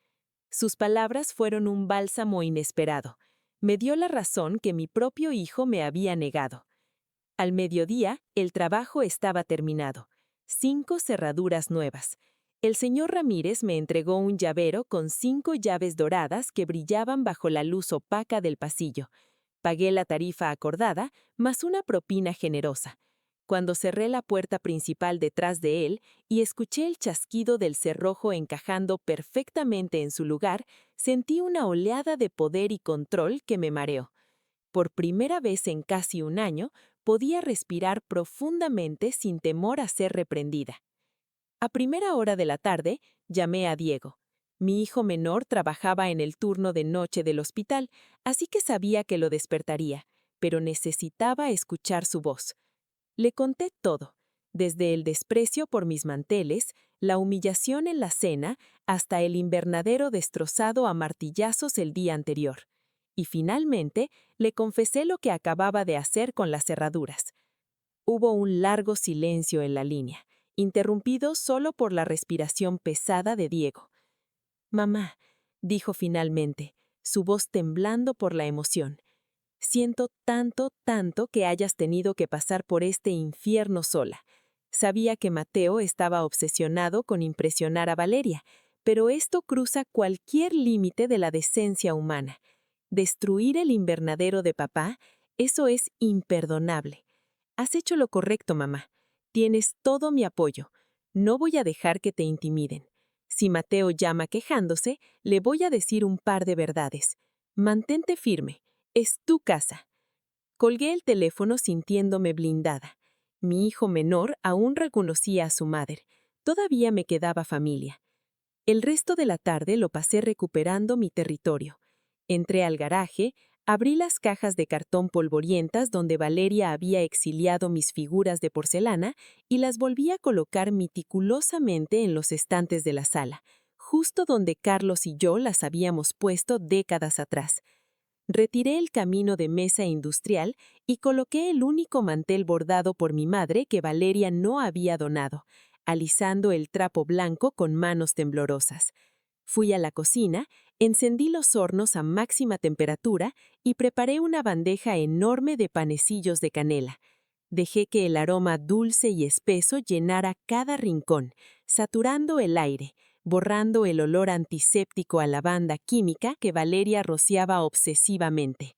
Sus palabras fueron un bálsamo inesperado. Me dio la razón que mi propio hijo me había negado. Al mediodía, el trabajo estaba terminado. 5 cerraduras nuevas. El señor Ramírez me entregó un llavero con 5 llaves doradas que brillaban bajo la luz opaca del pasillo. Pagué la tarifa acordada, más una propina generosa. Cuando cerré la puerta principal detrás de él y escuché el chasquido del cerrojo encajando perfectamente en su lugar, sentí una oleada de poder y control que me mareó. Por primera vez en casi un año, podía respirar profundamente sin temor a ser reprendida. A primera hora de la tarde, llamé a Diego. Mi hijo menor trabajaba en el turno de noche del hospital, así que sabía que lo despertaría, pero necesitaba escuchar su voz. Le conté todo, desde el desprecio por mis manteles, la humillación en la cena, hasta el invernadero destrozado a martillazos el día anterior. Y finalmente, le confesé lo que acababa de hacer con las cerraduras. Hubo un largo silencio en la línea, interrumpido solo por la respiración pesada de Diego. «Mamá», dijo finalmente, su voz temblando por la emoción, «siento tanto, tanto que hayas tenido que pasar por este infierno sola. Sabía que Mateo estaba obsesionado con impresionar a Valeria, pero esto cruza cualquier límite de la decencia humana. Destruir el invernadero de papá, eso es imperdonable. Has hecho lo correcto, mamá. Tienes todo mi apoyo. No voy a dejar que te intimiden. Si Mateo llama quejándose, le voy a decir un par de verdades. Mantente firme. Es tu casa». Colgué el teléfono sintiéndome blindada. Mi hijo menor aún reconocía a su madre. Todavía me quedaba familia. El resto de la tarde lo pasé recuperando mi territorio. Entré al garaje, abrí las cajas de cartón polvorientas donde Valeria había exiliado mis figuras de porcelana y las volví a colocar meticulosamente en los estantes de la sala, justo donde Carlos y yo las habíamos puesto décadas atrás. Retiré el camino de mesa industrial y coloqué el único mantel bordado por mi madre que Valeria no había donado, alisando el trapo blanco con manos temblorosas. Fui a la cocina, encendí los hornos a máxima temperatura y preparé una bandeja enorme de panecillos de canela. Dejé que el aroma dulce y espeso llenara cada rincón, saturando el aire, borrando el olor antiséptico a lavanda química que Valeria rociaba obsesivamente.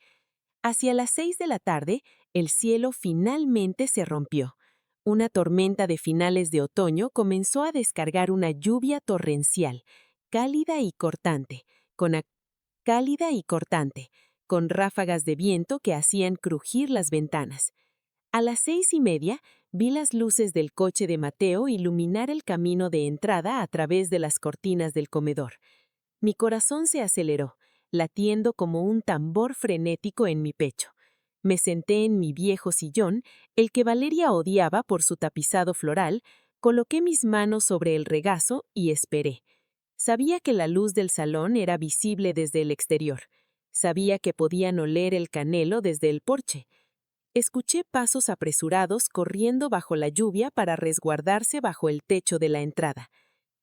Hacia las 6 de la tarde, el cielo finalmente se rompió. Una tormenta de finales de otoño comenzó a descargar una lluvia torrencial, cálida y cortante, con ráfagas de viento que hacían crujir las ventanas. A las 6:30, Vi las luces del coche de Mateo iluminar el camino de entrada a través de las cortinas del comedor. Mi corazón se aceleró, latiendo como un tambor frenético en mi pecho. Me senté en mi viejo sillón, el que Valeria odiaba por su tapizado floral, coloqué mis manos sobre el regazo y esperé. Sabía que la luz del salón era visible desde el exterior. Sabía que podían oler el canelo desde el porche. Escuché pasos apresurados corriendo bajo la lluvia para resguardarse bajo el techo de la entrada.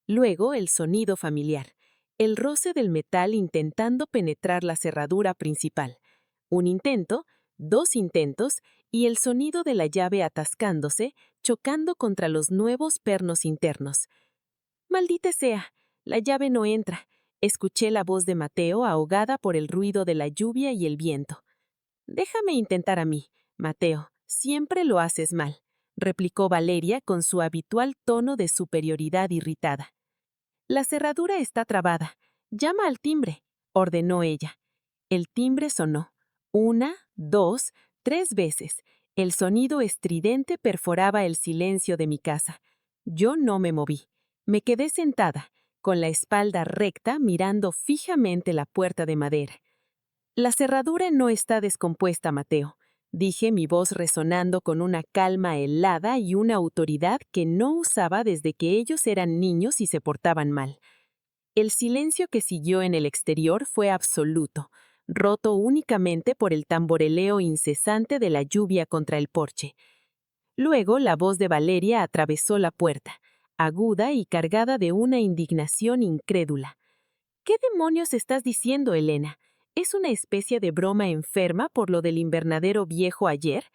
Luego el sonido familiar, el roce del metal intentando penetrar la cerradura principal. Un intento, dos intentos, y el sonido de la llave atascándose, chocando contra los nuevos pernos internos. «Maldita sea, la llave no entra», escuché la voz de Mateo ahogada por el ruido de la lluvia y el viento. «Déjame intentar a mí, Mateo, siempre lo haces mal», replicó Valeria con su habitual tono de superioridad irritada. «La cerradura está trabada. Llama al timbre», ordenó ella. El timbre sonó. 1, 2, 3 veces. El sonido estridente perforaba el silencio de mi casa. Yo no me moví. Me quedé sentada, con la espalda recta mirando fijamente la puerta de madera. «La cerradura no está descompuesta, Mateo», dije, mi voz resonando con una calma helada y una autoridad que no usaba desde que ellos eran niños y se portaban mal. El silencio que siguió en el exterior fue absoluto, roto únicamente por el tamboreleo incesante de la lluvia contra el porche. Luego la voz de Valeria atravesó la puerta, aguda y cargada de una indignación incrédula. «¿Qué demonios estás diciendo, Elena? ¿Es una especie de broma enferma por lo del invernadero viejo ayer?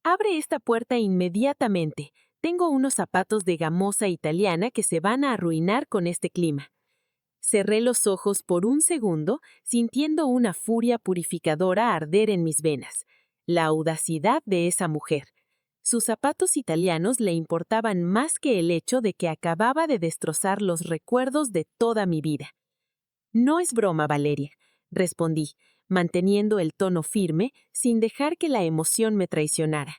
Abre esta puerta inmediatamente. Tengo unos zapatos de gamuza italiana que se van a arruinar con este clima». Cerré los ojos por un segundo, sintiendo una furia purificadora arder en mis venas. La audacidad de esa mujer. Sus zapatos italianos le importaban más que el hecho de que acababa de destrozar los recuerdos de toda mi vida. «No es broma, Valeria», respondí, manteniendo el tono firme sin dejar que la emoción me traicionara.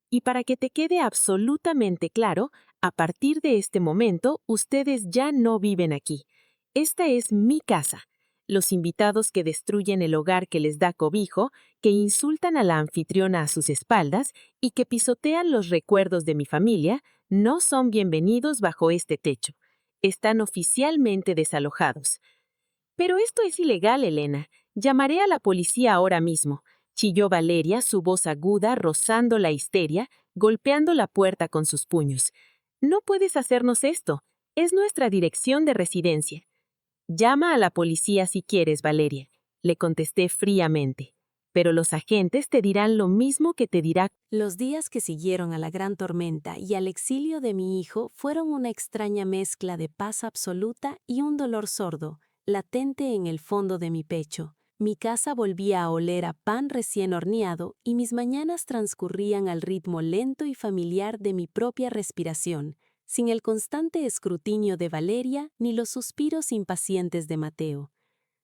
«Y para que te quede absolutamente claro, a partir de este momento ustedes ya no viven aquí. Esta es mi casa. Los invitados que destruyen el hogar que les da cobijo, que insultan a la anfitriona a sus espaldas y que pisotean los recuerdos de mi familia, no son bienvenidos bajo este techo. Están oficialmente desalojados». «Pero esto es ilegal, Elena. Llamaré a la policía ahora mismo», chilló Valeria, su voz aguda rozando la histeria, golpeando la puerta con sus puños. «No puedes hacernos esto. Es nuestra dirección de residencia». «Llama a la policía si quieres, Valeria», le contesté fríamente. «Pero los agentes te dirán lo mismo que te dirá». Los días que siguieron a la gran tormenta y al exilio de mi hijo fueron una extraña mezcla de paz absoluta y un dolor sordo, latente en el fondo de mi pecho. Mi casa volvía a oler a pan recién horneado y mis mañanas transcurrían al ritmo lento y familiar de mi propia respiración, sin el constante escrutinio de Valeria ni los suspiros impacientes de Mateo.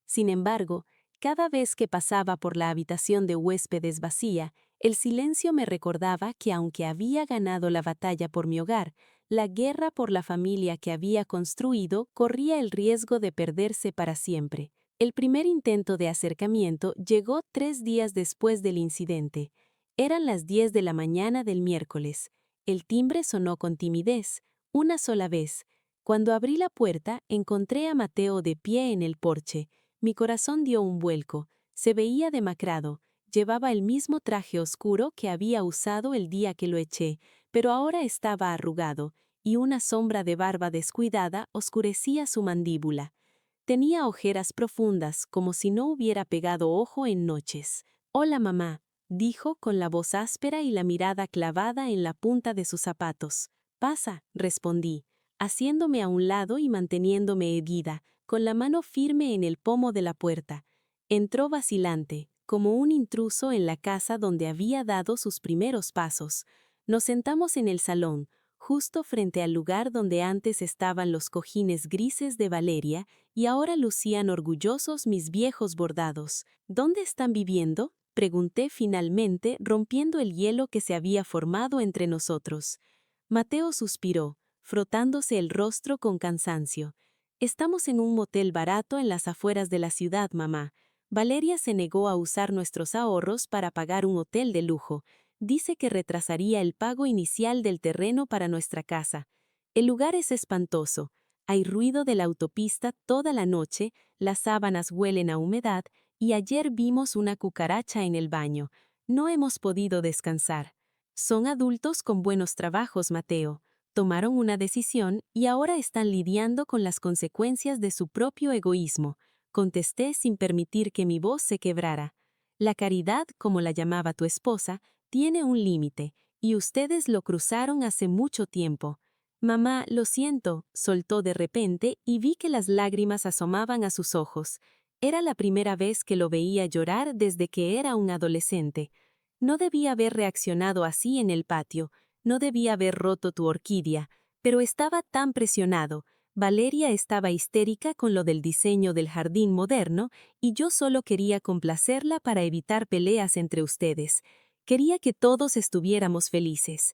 Sin embargo, cada vez que pasaba por la habitación de huéspedes vacía, el silencio me recordaba que aunque había ganado la batalla por mi hogar, la guerra por la familia que había construido corría el riesgo de perderse para siempre. El primer intento de acercamiento llegó 3 días después del incidente. Eran las 10 de la mañana del miércoles. El timbre sonó con timidez, una sola vez. Cuando abrí la puerta, encontré a Mateo de pie en el porche. Mi corazón dio un vuelco. Se veía demacrado. Llevaba el mismo traje oscuro que había usado el día que lo eché, pero ahora estaba arrugado, y una sombra de barba descuidada oscurecía su mandíbula. Tenía ojeras profundas, como si no hubiera pegado ojo en noches. «Hola, mamá», dijo con la voz áspera y la mirada clavada en la punta de sus zapatos. «Pasa», respondí, haciéndome a un lado y manteniéndome erguida, con la mano firme en el pomo de la puerta. Entró vacilante, como un intruso en la casa donde había dado sus primeros pasos. Nos sentamos en el salón, justo frente al lugar donde antes estaban los cojines grises de Valeria y ahora lucían orgullosos mis viejos bordados. «¿Dónde están viviendo?», pregunté finalmente, rompiendo el hielo que se había formado entre nosotros. Mateo suspiró, frotándose el rostro con cansancio. Estamos en un motel barato en las afueras de la ciudad, mamá. Valeria se negó a usar nuestros ahorros para pagar un hotel de lujo. Dice que retrasaría el pago inicial del terreno para nuestra casa. El lugar es espantoso. Hay ruido de la autopista toda la noche, las sábanas huelen a humedad y ayer vimos una cucaracha en el baño. No hemos podido descansar. Son adultos con buenos trabajos, Mateo. Tomaron una decisión y ahora están lidiando con las consecuencias de su propio egoísmo. Contesté sin permitir que mi voz se quebrara. La caridad, como la llamaba tu esposa, tiene un límite, y ustedes lo cruzaron hace mucho tiempo. Mamá, lo siento, soltó de repente y vi que las lágrimas asomaban a sus ojos. Era la primera vez que lo veía llorar desde que era un adolescente. No debía haber reaccionado así en el patio, no debía haber roto tu orquídea, pero estaba tan presionado. Valeria estaba histérica con lo del diseño del jardín moderno y yo solo quería complacerla para evitar peleas entre ustedes. Quería que todos estuviéramos felices.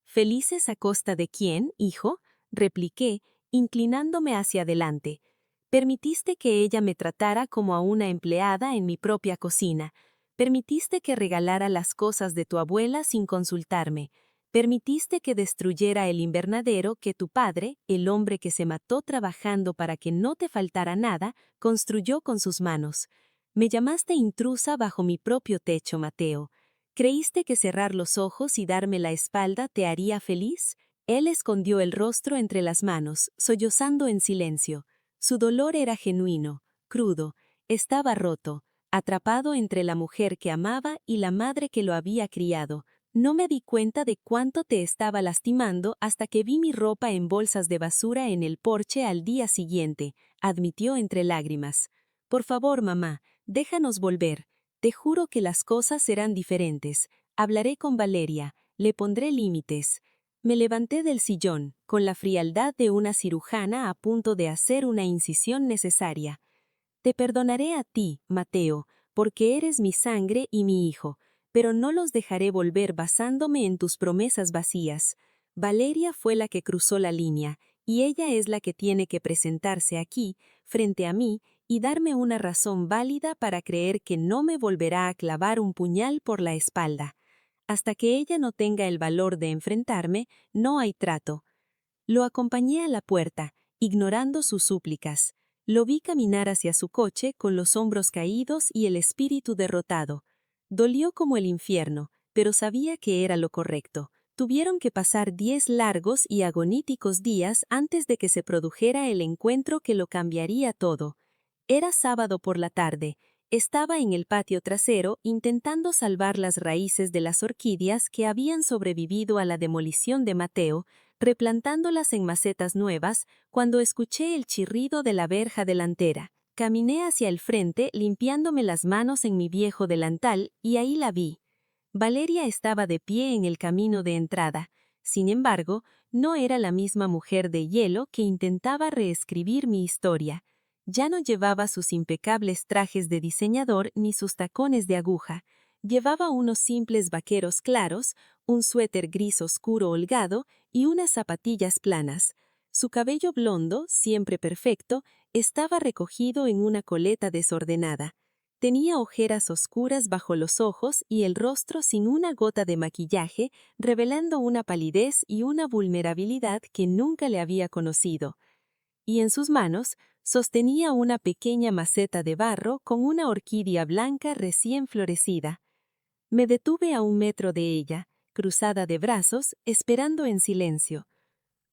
¿Felices a costa de quién, hijo?, repliqué, inclinándome hacia adelante. Permitiste que ella me tratara como a una empleada en mi propia cocina. Permitiste que regalara las cosas de tu abuela sin consultarme. Permitiste que destruyera el invernadero que tu padre, el hombre que se mató trabajando para que no te faltara nada, construyó con sus manos. Me llamaste intrusa bajo mi propio techo, Mateo. ¿Creíste que cerrar los ojos y darme la espalda te haría feliz? Él escondió el rostro entre las manos, sollozando en silencio. Su dolor era genuino, crudo, estaba roto, atrapado entre la mujer que amaba y la madre que lo había criado. No me di cuenta de cuánto te estaba lastimando hasta que vi mi ropa en bolsas de basura en el porche al día siguiente, admitió entre lágrimas. Por favor, mamá, déjanos volver. Te juro que las cosas serán diferentes. Hablaré con Valeria, le pondré límites. Me levanté del sillón, con la frialdad de una cirujana a punto de hacer una incisión necesaria. Te perdonaré a ti, Mateo, porque eres mi sangre y mi hijo, pero no los dejaré volver basándome en tus promesas vacías. Valeria fue la que cruzó la línea, y ella es la que tiene que presentarse aquí, frente a mí, y darme una razón válida para creer que no me volverá a clavar un puñal por la espalda. Hasta que ella no tenga el valor de enfrentarme, no hay trato. Lo acompañé a la puerta, ignorando sus súplicas. Lo vi caminar hacia su coche con los hombros caídos y el espíritu derrotado. Dolió como el infierno, pero sabía que era lo correcto. Tuvieron que pasar 10 largos y agoníticos días antes de que se produjera el encuentro que lo cambiaría todo. Era sábado por la tarde. Estaba en el patio trasero intentando salvar las raíces de las orquídeas que habían sobrevivido a la demolición de Mateo, replantándolas en macetas nuevas, cuando escuché el chirrido de la verja delantera. Caminé hacia el frente limpiándome las manos en mi viejo delantal y ahí la vi. Valeria estaba de pie en el camino de entrada. Sin embargo, no era la misma mujer de hielo que intentaba reescribir mi historia. Ya no llevaba sus impecables trajes de diseñador ni sus tacones de aguja. Llevaba unos simples vaqueros claros, un suéter gris oscuro holgado y unas zapatillas planas. Su cabello blondo, siempre perfecto, estaba recogido en una coleta desordenada. Tenía ojeras oscuras bajo los ojos y el rostro sin una gota de maquillaje, revelando una palidez y una vulnerabilidad que nunca le había conocido. Y en sus manos sostenía una pequeña maceta de barro con una orquídea blanca recién florecida. Me detuve a 1 metro de ella, cruzada de brazos, esperando en silencio.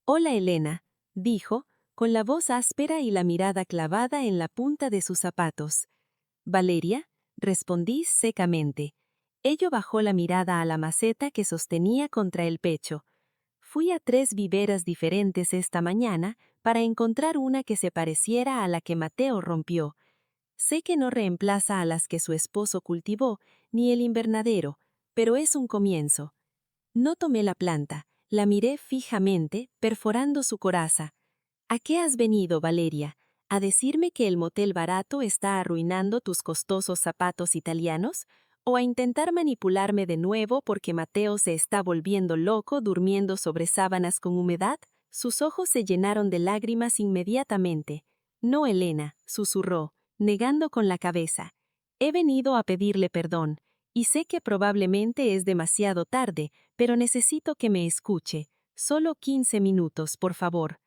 «Hola, Elena», dijo, con la voz áspera y la mirada clavada en la punta de sus zapatos. «¿Valeria?», respondí secamente. Ello bajó la mirada a la maceta que sostenía contra el pecho. Fui a 3 viveras diferentes esta mañana para encontrar una que se pareciera a la que Mateo rompió. Sé que no reemplaza a las que su esposo cultivó, ni el invernadero, pero es un comienzo. No tomé la planta, la miré fijamente, perforando su coraza. ¿A qué has venido, Valeria? ¿A decirme que el motel barato está arruinando tus costosos zapatos italianos? o a intentar manipularme de nuevo porque Mateo se está volviendo loco durmiendo sobre sábanas con humedad? Sus ojos se llenaron de lágrimas inmediatamente. No, Elena, susurró, negando con la cabeza. He venido a pedirle perdón, y sé que probablemente es demasiado tarde, pero necesito que me escuche. Solo 15 minutos, por favor.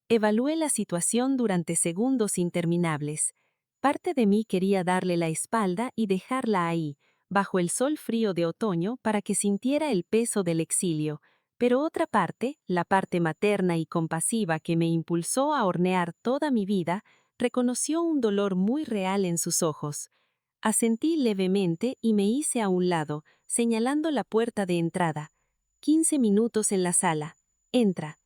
Evalué la situación durante segundos interminables. Parte de mí quería darle la espalda y dejarla ahí, bajo el sol frío de otoño, para que sintiera el peso del exilio, pero otra parte, la parte materna y compasiva que me impulsó a hornear toda mi vida, reconoció un dolor muy real en sus ojos. Asentí levemente y me hice a un lado, señalando la puerta de entrada. 15 minutos en la sala. Entra.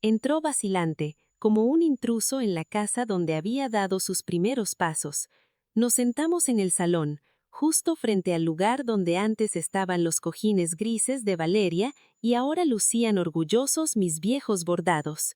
Entró vacilante, como un intruso en la casa donde había dado sus primeros pasos. Nos sentamos en el salón, justo frente al lugar donde antes estaban los cojines grises de Valeria y ahora lucían orgullosos mis viejos bordados.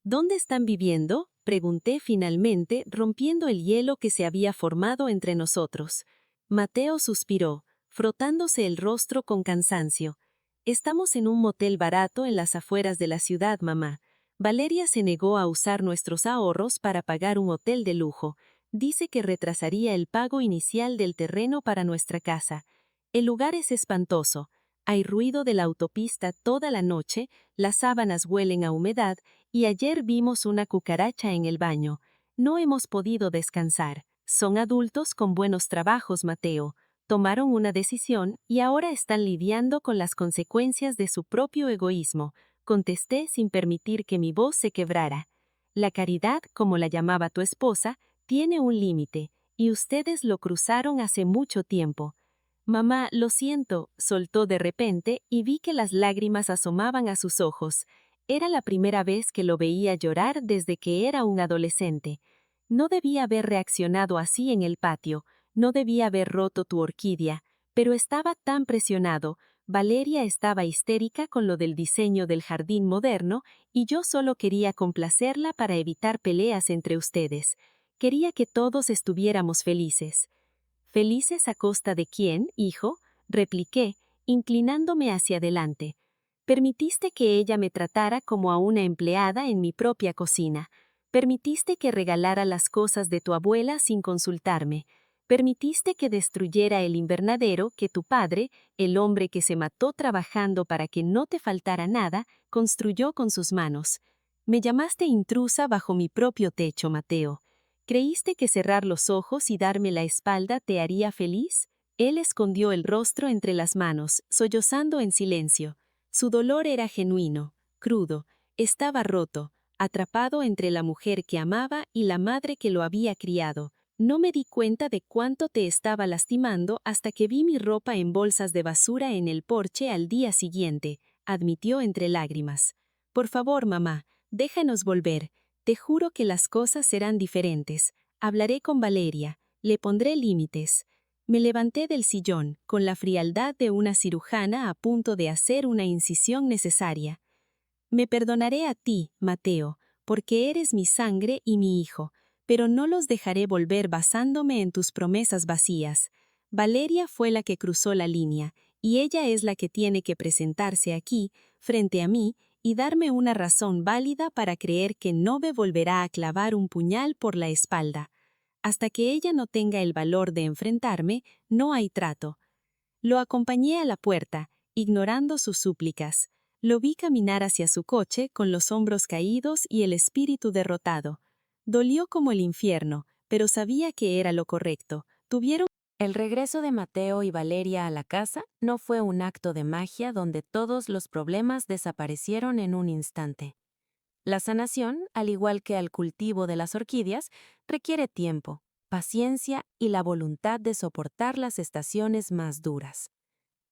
¿Dónde están viviendo?, pregunté finalmente, rompiendo el hielo que se había formado entre nosotros. Mateo suspiró, frotándose el rostro con cansancio. Estamos en un motel barato en las afueras de la ciudad, mamá. Valeria se negó a usar nuestros ahorros para pagar un hotel de lujo. Dice que retrasaría el pago inicial del terreno para nuestra casa. El lugar es espantoso. Hay ruido de la autopista toda la noche, las sábanas huelen a humedad, y ayer vimos una cucaracha en el baño. No hemos podido descansar. Son adultos con buenos trabajos, Mateo. Tomaron una decisión y ahora están lidiando con las consecuencias de su propio egoísmo, contesté sin permitir que mi voz se quebrara. La caridad, como la llamaba tu esposa, tiene un límite, y ustedes lo cruzaron hace mucho tiempo. Mamá, lo siento, soltó de repente y vi que las lágrimas asomaban a sus ojos. Era la primera vez que lo veía llorar desde que era un adolescente. No debía haber reaccionado así en el patio, no debía haber roto tu orquídea, pero estaba tan presionado. Valeria estaba histérica con lo del diseño del jardín moderno y yo solo quería complacerla para evitar peleas entre ustedes. Quería que todos estuviéramos felices. ¿Felices a costa de quién, hijo?, repliqué, inclinándome hacia adelante. Permitiste que ella me tratara como a una empleada en mi propia cocina. Permitiste que regalara las cosas de tu abuela sin consultarme. Permitiste que destruyera el invernadero que tu padre, el hombre que se mató trabajando para que no te faltara nada, construyó con sus manos. Me llamaste intrusa bajo mi propio techo, Mateo. ¿Creíste que cerrar los ojos y darme la espalda te haría feliz? Él escondió el rostro entre las manos, sollozando en silencio. Su dolor era genuino, crudo, estaba roto, atrapado entre la mujer que amaba y la madre que lo había criado. No me di cuenta de cuánto te estaba lastimando hasta que vi mi ropa en bolsas de basura en el porche al día siguiente, admitió entre lágrimas. Por favor, mamá, déjanos volver. Te juro que las cosas serán diferentes. Hablaré con Valeria, le pondré límites. Me levanté del sillón, con la frialdad de una cirujana a punto de hacer una incisión necesaria. Me perdonaré a ti, Mateo, porque eres mi sangre y mi hijo, pero no los dejaré volver basándome en tus promesas vacías. Valeria fue la que cruzó la línea, y ella es la que tiene que presentarse aquí, frente a mí, y darme una razón válida para creer que no me volverá a clavar un puñal por la espalda. Hasta que ella no tenga el valor de enfrentarme, no hay trato. Lo acompañé a la puerta, ignorando sus súplicas. Lo vi caminar hacia su coche con los hombros caídos y el espíritu derrotado. Dolió como el infierno, pero sabía que era lo correcto. El regreso de Mateo y Valeria a la casa no fue un acto de magia donde todos los problemas desaparecieron en un instante. La sanación, al igual que el cultivo de las orquídeas, requiere tiempo, paciencia y la voluntad de soportar las estaciones más duras.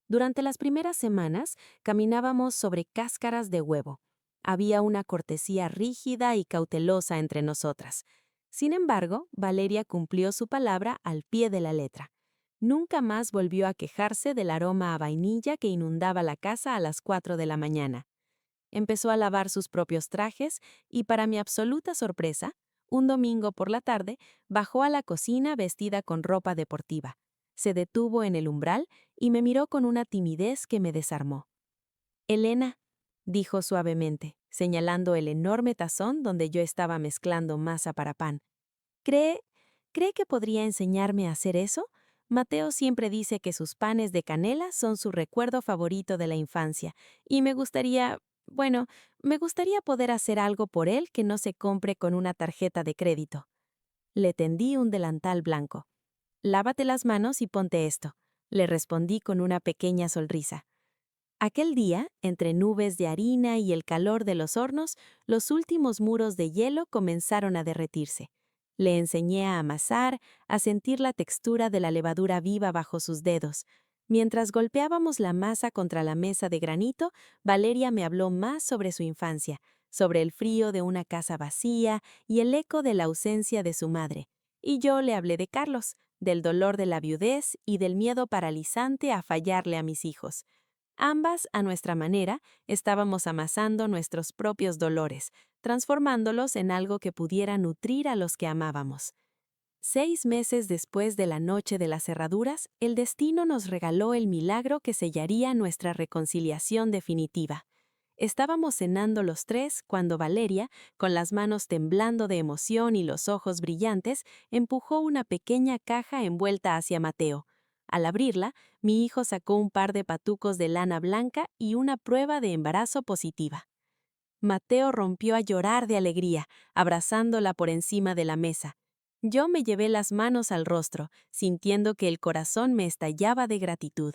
Durante las primeras semanas, caminábamos sobre cáscaras de huevo. Había una cortesía rígida y cautelosa entre nosotras. Sin embargo, Valeria cumplió su palabra al pie de la letra. Nunca más volvió a quejarse del aroma a vainilla que inundaba la casa a las 4 de la mañana. Empezó a lavar sus propios trajes y, para mi absoluta sorpresa, un domingo por la tarde, bajó a la cocina vestida con ropa deportiva. Se detuvo en el umbral y me miró con una timidez que me desarmó. «Elena», dijo suavemente, señalando el enorme tazón donde yo estaba mezclando masa para pan. ¿Cree que podría enseñarme a hacer eso? Mateo siempre dice que sus panes de canela son su recuerdo favorito de la infancia, y me gustaría poder hacer algo por él que no se compre con una tarjeta de crédito». Le tendí un delantal blanco. «Lávate las manos y ponte esto», le respondí con una pequeña sonrisa. Aquel día, entre nubes de harina y el calor de los hornos, los últimos muros de hielo comenzaron a derretirse. Le enseñé a amasar, a sentir la textura de la levadura viva bajo sus dedos. Mientras golpeábamos la masa contra la mesa de granito, Valeria me habló más sobre su infancia, sobre el frío de una casa vacía y el eco de la ausencia de su madre. Y yo le hablé de Carlos, del dolor de la viudez y del miedo paralizante a fallarle a mis hijos. Ambas, a nuestra manera, estábamos amasando nuestros propios dolores, transformándolos en algo que pudiera nutrir a los que amábamos. 6 meses después de la noche de las cerraduras, el destino nos regaló el milagro que sellaría nuestra reconciliación definitiva. Estábamos cenando los tres cuando Valeria, con las manos temblando de emoción y los ojos brillantes, empujó una pequeña caja envuelta hacia Mateo. Al abrirla, mi hijo sacó un par de patucos de lana blanca y una prueba de embarazo positiva. Mateo rompió a llorar de alegría, abrazándola por encima de la mesa. Yo me llevé las manos al rostro, sintiendo que el corazón me estallaba de gratitud.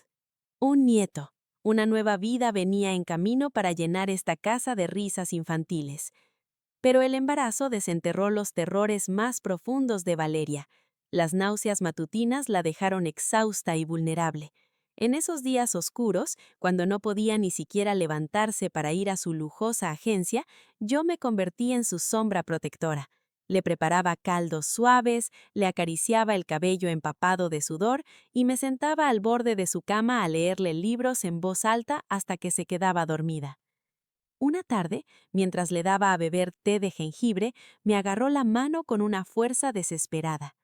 Un nieto, una nueva vida venía en camino para llenar esta casa de risas infantiles. Pero el embarazo desenterró los terrores más profundos de Valeria. Las náuseas matutinas la dejaron exhausta y vulnerable. En esos días oscuros, cuando no podía ni siquiera levantarse para ir a su lujosa agencia, yo me convertí en su sombra protectora. Le preparaba caldos suaves, le acariciaba el cabello empapado de sudor y me sentaba al borde de su cama a leerle libros en voz alta hasta que se quedaba dormida. Una tarde, mientras le daba a beber té de jengibre, me agarró la mano con una fuerza desesperada.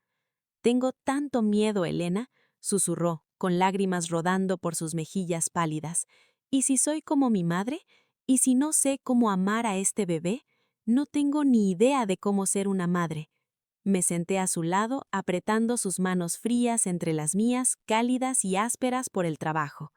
«Tengo tanto miedo, Elena», susurró, con lágrimas rodando por sus mejillas pálidas. «¿Y si soy como mi madre? ¿Y si no sé cómo amar a este bebé? No tengo ni idea de cómo ser una madre». Me senté a su lado, apretando sus manos frías entre las mías, cálidas y ásperas por el trabajo.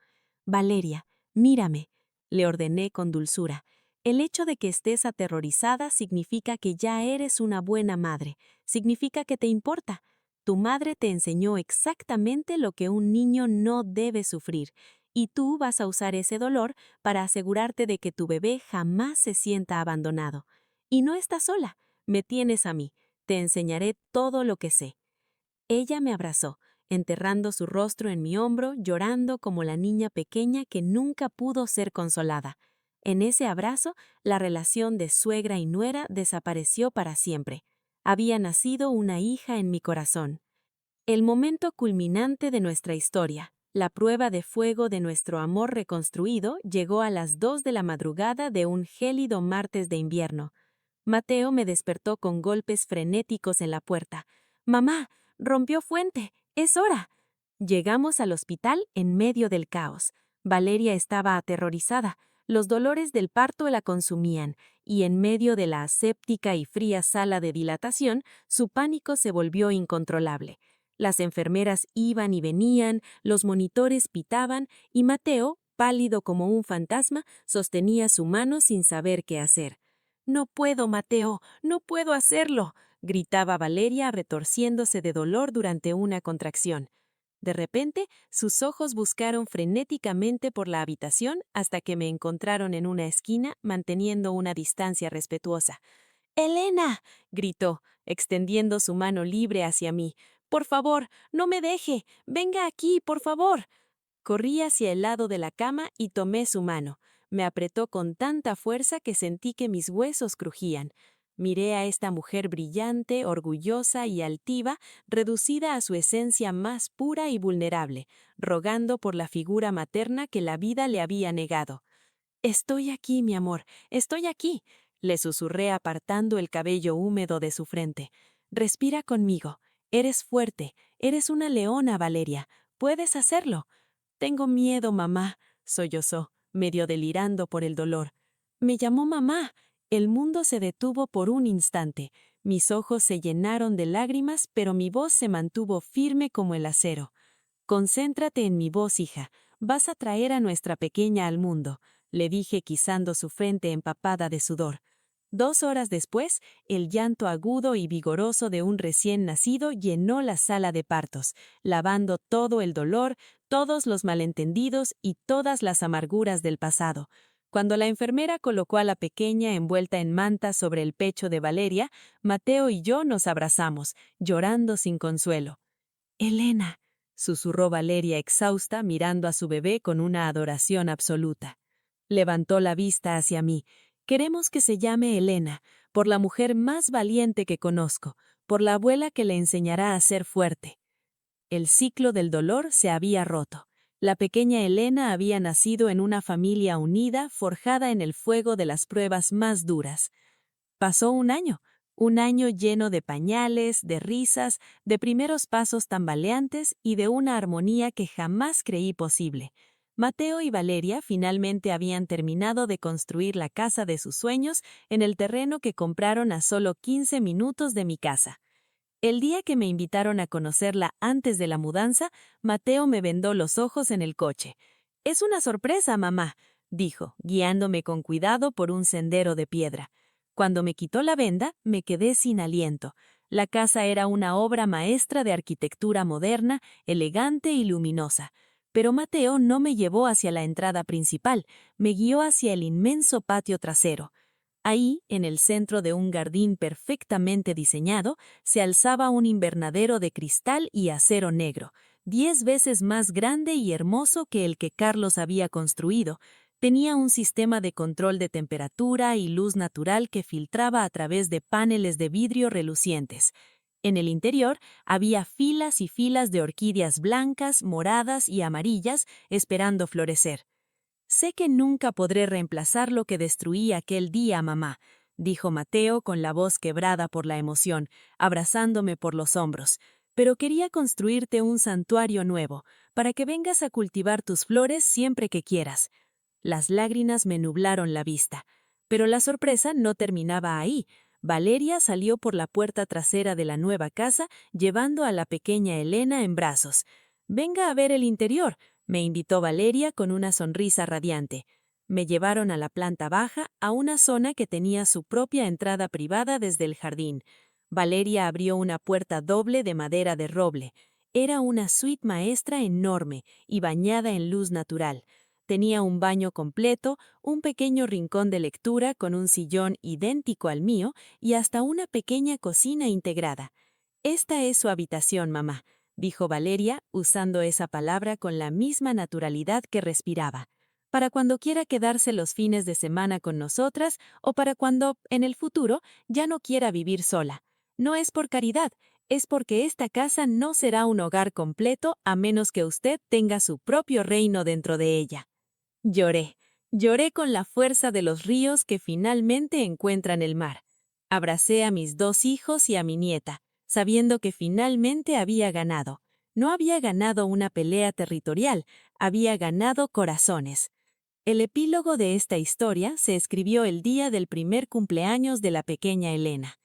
«Valeria, mírame», le ordené con dulzura. «El hecho de que estés aterrorizada significa que ya eres una buena madre, significa que te importa. Tu madre te enseñó exactamente lo que un niño no debe sufrir, y tú vas a usar ese dolor para asegurarte de que tu bebé jamás se sienta abandonado. Y no estás sola, me tienes a mí, te enseñaré todo lo que sé». Ella me abrazó, enterrando su rostro en mi hombro, llorando como la niña pequeña que nunca pudo ser consolada. En ese abrazo, la relación de suegra y nuera desapareció para siempre. Había nacido una hija en mi corazón. El momento culminante de nuestra historia, la prueba de fuego de nuestro amor reconstruido, llegó a las 2 de la madrugada de un gélido martes de invierno. Mateo me despertó con golpes frenéticos en la puerta. «Mamá, rompió fuente, es hora». Llegamos al hospital en medio del caos. Valeria estaba aterrorizada. Los dolores del parto la consumían, y en medio de la aséptica y fría sala de dilatación, su pánico se volvió incontrolable. Las enfermeras iban y venían, los monitores pitaban, y Mateo, pálido como un fantasma, sostenía su mano sin saber qué hacer. «No puedo, Mateo, no puedo hacerlo», gritaba Valeria retorciéndose de dolor durante una contracción. De repente, sus ojos buscaron frenéticamente por la habitación hasta que me encontraron en una esquina manteniendo una distancia respetuosa. «¡Elena!», gritó, extendiendo su mano libre hacia mí. «Por favor, no me deje. Venga aquí, por favor». Corrí hacia el lado de la cama y tomé su mano. Me apretó con tanta fuerza que sentí que mis huesos crujían. Miré a esta mujer brillante, orgullosa y altiva, reducida a su esencia más pura y vulnerable, rogando por la figura materna que la vida le había negado. «Estoy aquí, mi amor, estoy aquí», le susurré apartando el cabello húmedo de su frente. «Respira conmigo. Eres fuerte, eres una leona, Valeria. puedes hacerlo. Tengo miedo, mamá, sollozó, medio delirando por el dolor. Me llamó mamá. El mundo se detuvo por un instante. Mis ojos se llenaron de lágrimas, pero mi voz se mantuvo firme como el acero. Concéntrate en mi voz, hija. Vas a traer a nuestra pequeña al mundo, le dije quizando su frente empapada de sudor. 2 horas después, el llanto agudo y vigoroso de un recién nacido llenó la sala de partos, lavando todo el dolor, todos los malentendidos y todas las amarguras del pasado. Cuando la enfermera colocó a la pequeña envuelta en manta sobre el pecho de Valeria, Mateo y yo nos abrazamos, llorando sin consuelo. «Elena», susurró Valeria exhausta mirando a su bebé con una adoración absoluta. Levantó la vista hacia mí. «Queremos que se llame Elena, por la mujer más valiente que conozco, por la abuela que le enseñará a ser fuerte». El ciclo del dolor se había roto. La pequeña Elena había nacido en una familia unida, forjada en el fuego de las pruebas más duras. Pasó un año lleno de pañales, de risas, de primeros pasos tambaleantes y de una armonía que jamás creí posible. Mateo y Valeria finalmente habían terminado de construir la casa de sus sueños en el terreno que compraron a solo 15 minutos de mi casa. El día que me invitaron a conocerla antes de la mudanza, Mateo me vendó los ojos en el coche. «Es una sorpresa, mamá», dijo, guiándome con cuidado por un sendero de piedra. Cuando me quitó la venda, me quedé sin aliento. La casa era una obra maestra de arquitectura moderna, elegante y luminosa. Pero Mateo no me llevó hacia la entrada principal, me guió hacia el inmenso patio trasero. Ahí, en el centro de un jardín perfectamente diseñado, se alzaba un invernadero de cristal y acero negro, 10 veces más grande y hermoso que el que Carlos había construido. Tenía un sistema de control de temperatura y luz natural que filtraba a través de paneles de vidrio relucientes. En el interior había filas y filas de orquídeas blancas, moradas y amarillas esperando florecer. «Sé que nunca podré reemplazar lo que destruí aquel día, mamá», dijo Mateo con la voz quebrada por la emoción, abrazándome por los hombros. «Pero quería construirte un santuario nuevo, para que vengas a cultivar tus flores siempre que quieras». Las lágrimas me nublaron la vista. Pero la sorpresa no terminaba ahí. Valeria salió por la puerta trasera de la nueva casa, llevando a la pequeña Elena en brazos. «Venga a ver el interior», me invitó Valeria con una sonrisa radiante. Me llevaron a la planta baja, a una zona que tenía su propia entrada privada desde el jardín. Valeria abrió una puerta doble de madera de roble. Era una suite maestra enorme y bañada en luz natural. Tenía un baño completo, un pequeño rincón de lectura con un sillón idéntico al mío y hasta una pequeña cocina integrada. «Esta es su habitación, mamá», dijo Valeria, usando esa palabra con la misma naturalidad que respiraba. «Para cuando quiera quedarse los fines de semana con nosotras o para cuando, en el futuro, ya no quiera vivir sola. No es por caridad, es porque esta casa no será un hogar completo a menos que usted tenga su propio reino dentro de ella». Lloré con la fuerza de los ríos que finalmente encuentran el mar. Abracé a mis 2 hijos y a mi nieta, sabiendo que finalmente había ganado. No había ganado una pelea territorial, había ganado corazones. El epílogo de esta historia se escribió el día del primer cumpleaños de la pequeña Elena.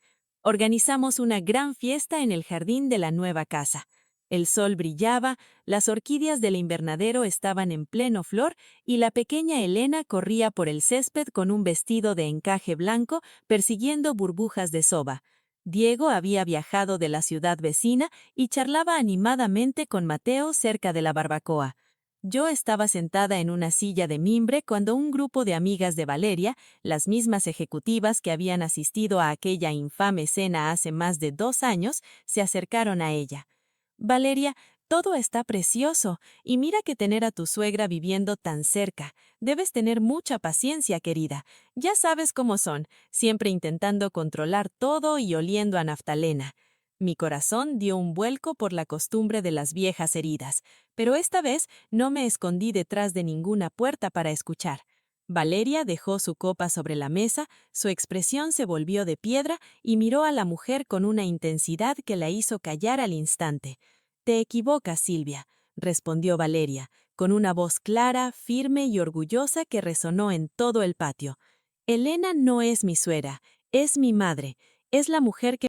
Organizamos una gran fiesta en el jardín de la nueva casa. El sol brillaba, las orquídeas del invernadero estaban en pleno flor y la pequeña Elena corría por el césped con un vestido de encaje blanco persiguiendo burbujas de soba. Diego había viajado de la ciudad vecina y charlaba animadamente con Mateo cerca de la barbacoa. Yo estaba sentada en una silla de mimbre cuando un grupo de amigas de Valeria, las mismas ejecutivas que habían asistido a aquella infame cena hace más de 2 años, se acercaron a ella. «Valeria, todo está precioso, y mira que tener a tu suegra viviendo tan cerca. Debes tener mucha paciencia, querida. Ya sabes cómo son, siempre intentando controlar todo y oliendo a naftalena». Mi corazón dio un vuelco por la costumbre de las viejas heridas, pero esta vez no me escondí detrás de ninguna puerta para escuchar. Valeria dejó su copa sobre la mesa, su expresión se volvió de piedra y miró a la mujer con una intensidad que la hizo callar al instante. «Te equivocas, Silvia», respondió Valeria, con una voz clara, firme y orgullosa que resonó en todo el patio. Elena no es mi suegra, es mi madre, es la mujer que